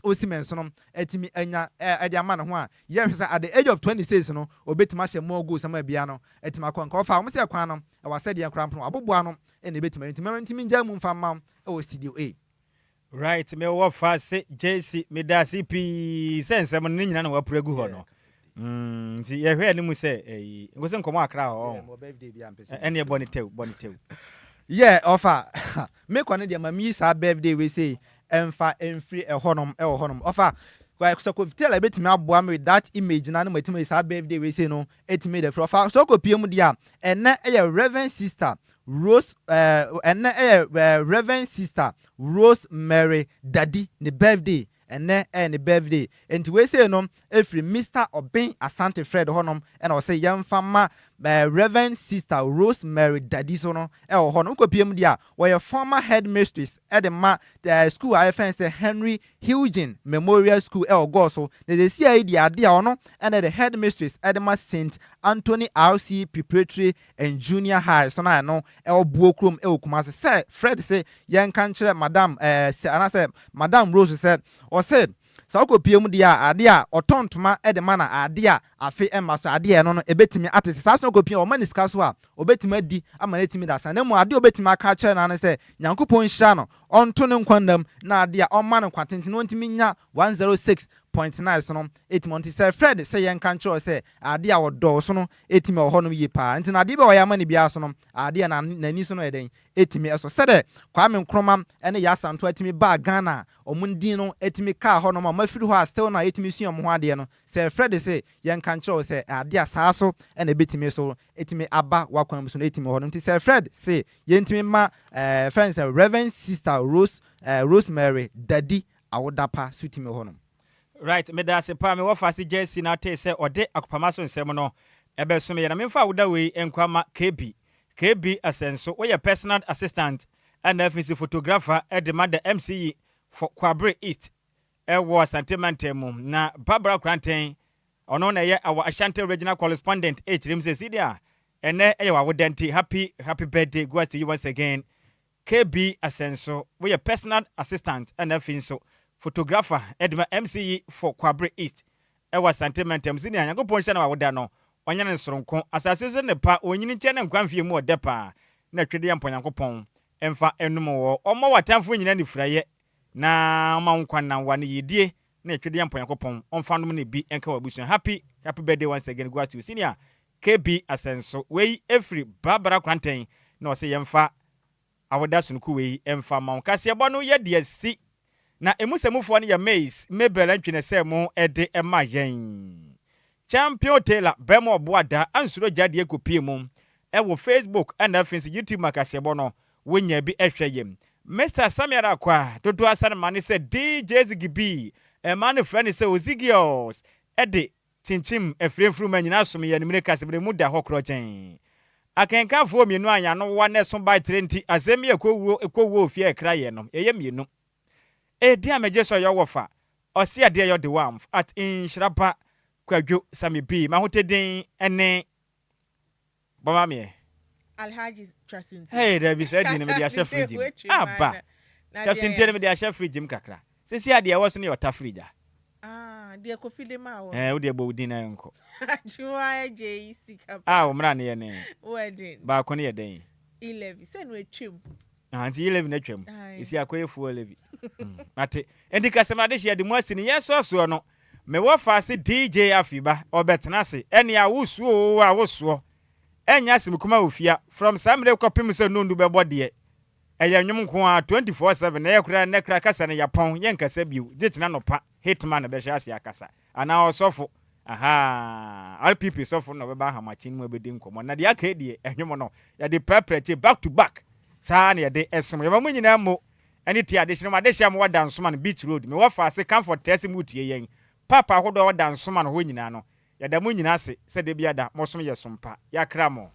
Speaker 21: Osimhen so no etimi anya ade ama no ho a yes at the age of 26 no obetima share more goals ama bia no etima kwanka ofa mo se kwan no e wase de krampno aboboa no e na betima ntimi nja mu mfa mam e studio A
Speaker 1: right me wo fa se JC me da CP sense mo nyina na wapregu ho no nti ye hwe ni mu se ngose nkomo akra ho
Speaker 21: birthday bia mpese
Speaker 1: ene bonitew
Speaker 21: yeah offer me kwane de ma mi sa birthday we say emfa emfri ehonom offer so ko tell betimi aboa me with that image na no matimi sa birthday we say no etimi the offer so ko piem dia ene Reverend Sister Rose Reverend Sister Rose Mary Daddy the birthday and the birthday and we say no every Mr. Obin Asante Fred honom and I say young fama Reverend Sister Rose Mary Daddy so no honom ko piem dia were former headmistress at the school IFN Henry Hilgen Memorial School go so the CID dia ono and the headmistress at the St. Anthony RC Preparatory and Junior High so na no buokrum Kumasi say Fred say young country Madam Madam Rose said or said so ko piem dia ade a otontoma e de mana ade a afi emma so ade no ebetimi atete saso ko piem o maniska so a obetimi adi ama na timi da sa na mu ade obetimi aka kire na ne se Nyankopon hira no onto ne nkwandam na ade a o ma no kwatenti no ntimi nya 106.9 so no etimi say Fred say yen kan kire say ade a wodo so no etimi o hono yi pa nti na ade be o ya ma ne bia so no ade na nani so no eden etimi eso sede Kwame Nkrumah ene ya santo etimi ba Ghana omundin no etimi ka ho no ma mafiri ho a still na etimi suom ho ade no say Fred say yen kan kire say ade a saaso ene betimi so etimi aba wakwan so no etimi ho no nti say Fred say yentimi ma friends Reverend Sister Rosemary Daddy awodapa sutimi ho no
Speaker 1: right me da se pa me wo fa se JC na te se ode akopama so nsem no ebe so me ya na me fa woda we enkwama KB asenso we personal assistant and FNC photographer at the MCE for Kwabre East was Santimantemu na Barbara Grantain ono na ye our Ashanti regional correspondent Rimse Sidia and wa wodenti happy birthday goes to you once again KB asenso we personal assistant and FNC photographer edma MCE for Kwabre East ewa sentimentum sini Nyankopɔn hye na wawoda no onya ne soronko asase so ne pa onyini nche ne nkwanfie mu odepa na twede yampo Nyankopɔn emfa enum wo omo watamfo nyina ni firaye na ma nkwan na wane yedie na twede yampo Nyankopɔn omfa nom ne bi enka wabusu happy birthday once again go to senior KB Asenso we every Barbara Kwanten na ose yemfa awoda sunku we emfa ma nkase ebo no ye de si na emusemufo ne ya Maze Mabel antwene se mo ede ema yen Champion Taylor bemo boada ansuro jade ekopie mu ewo Facebook and afensi YouTube makase ebo no wonya bi ehweyem Mr. Samiara kwa dodo asane mane se DJ Zigibi man friend se Ozigios ede chinchim efrefru manyina som ye nimre kasebe mu da hokro chen akenka fo mienu anya no wa ne so by 30 azemi ekowuo ofie ekraye no eye mienu dia meje so yo wofa osi ade yo de wam at Nhyiraba Kwadwo Sammy B ma hoteden ene baba me
Speaker 2: Alhaji Trasun
Speaker 1: hey there be said in me dia chef fridge aba Trasun tell me dia chef fridge kakra sesi ade wo so ne yota fridge
Speaker 2: dia ko file ma wo
Speaker 1: wo dia bo din na enko
Speaker 2: Adjoa Agyei Sikapa
Speaker 1: wo mra ne ye ne
Speaker 2: wedding
Speaker 1: ba ko ne ye den
Speaker 2: 11 se no etwem
Speaker 1: anti 11 na twem isi akoyefu 11 ate endi kasemade hia de mu asini yeso no me wo fa se DJ Afiba obetena se ene awusuo enya simkuma ofia from samre kopim se nondu bebo de eya nwum nko a 24/7 na yakura ne kra kasa ne yapon yenkasa biu gitena no pa hitman be hia se akasa ana osofo all people sofo no be ba hamachin mu ebedi nkomo na de aka die enwum no ya de prepare back to back saa na de esem yeba munyina mo ene ti ade hye ade hye am wada nsoma no beach road me wo fa se comfort test mu tie yen papa hodo wada nsoma no ho nyina no ya da munyina se se de bia da mosom ye sompa ya kramo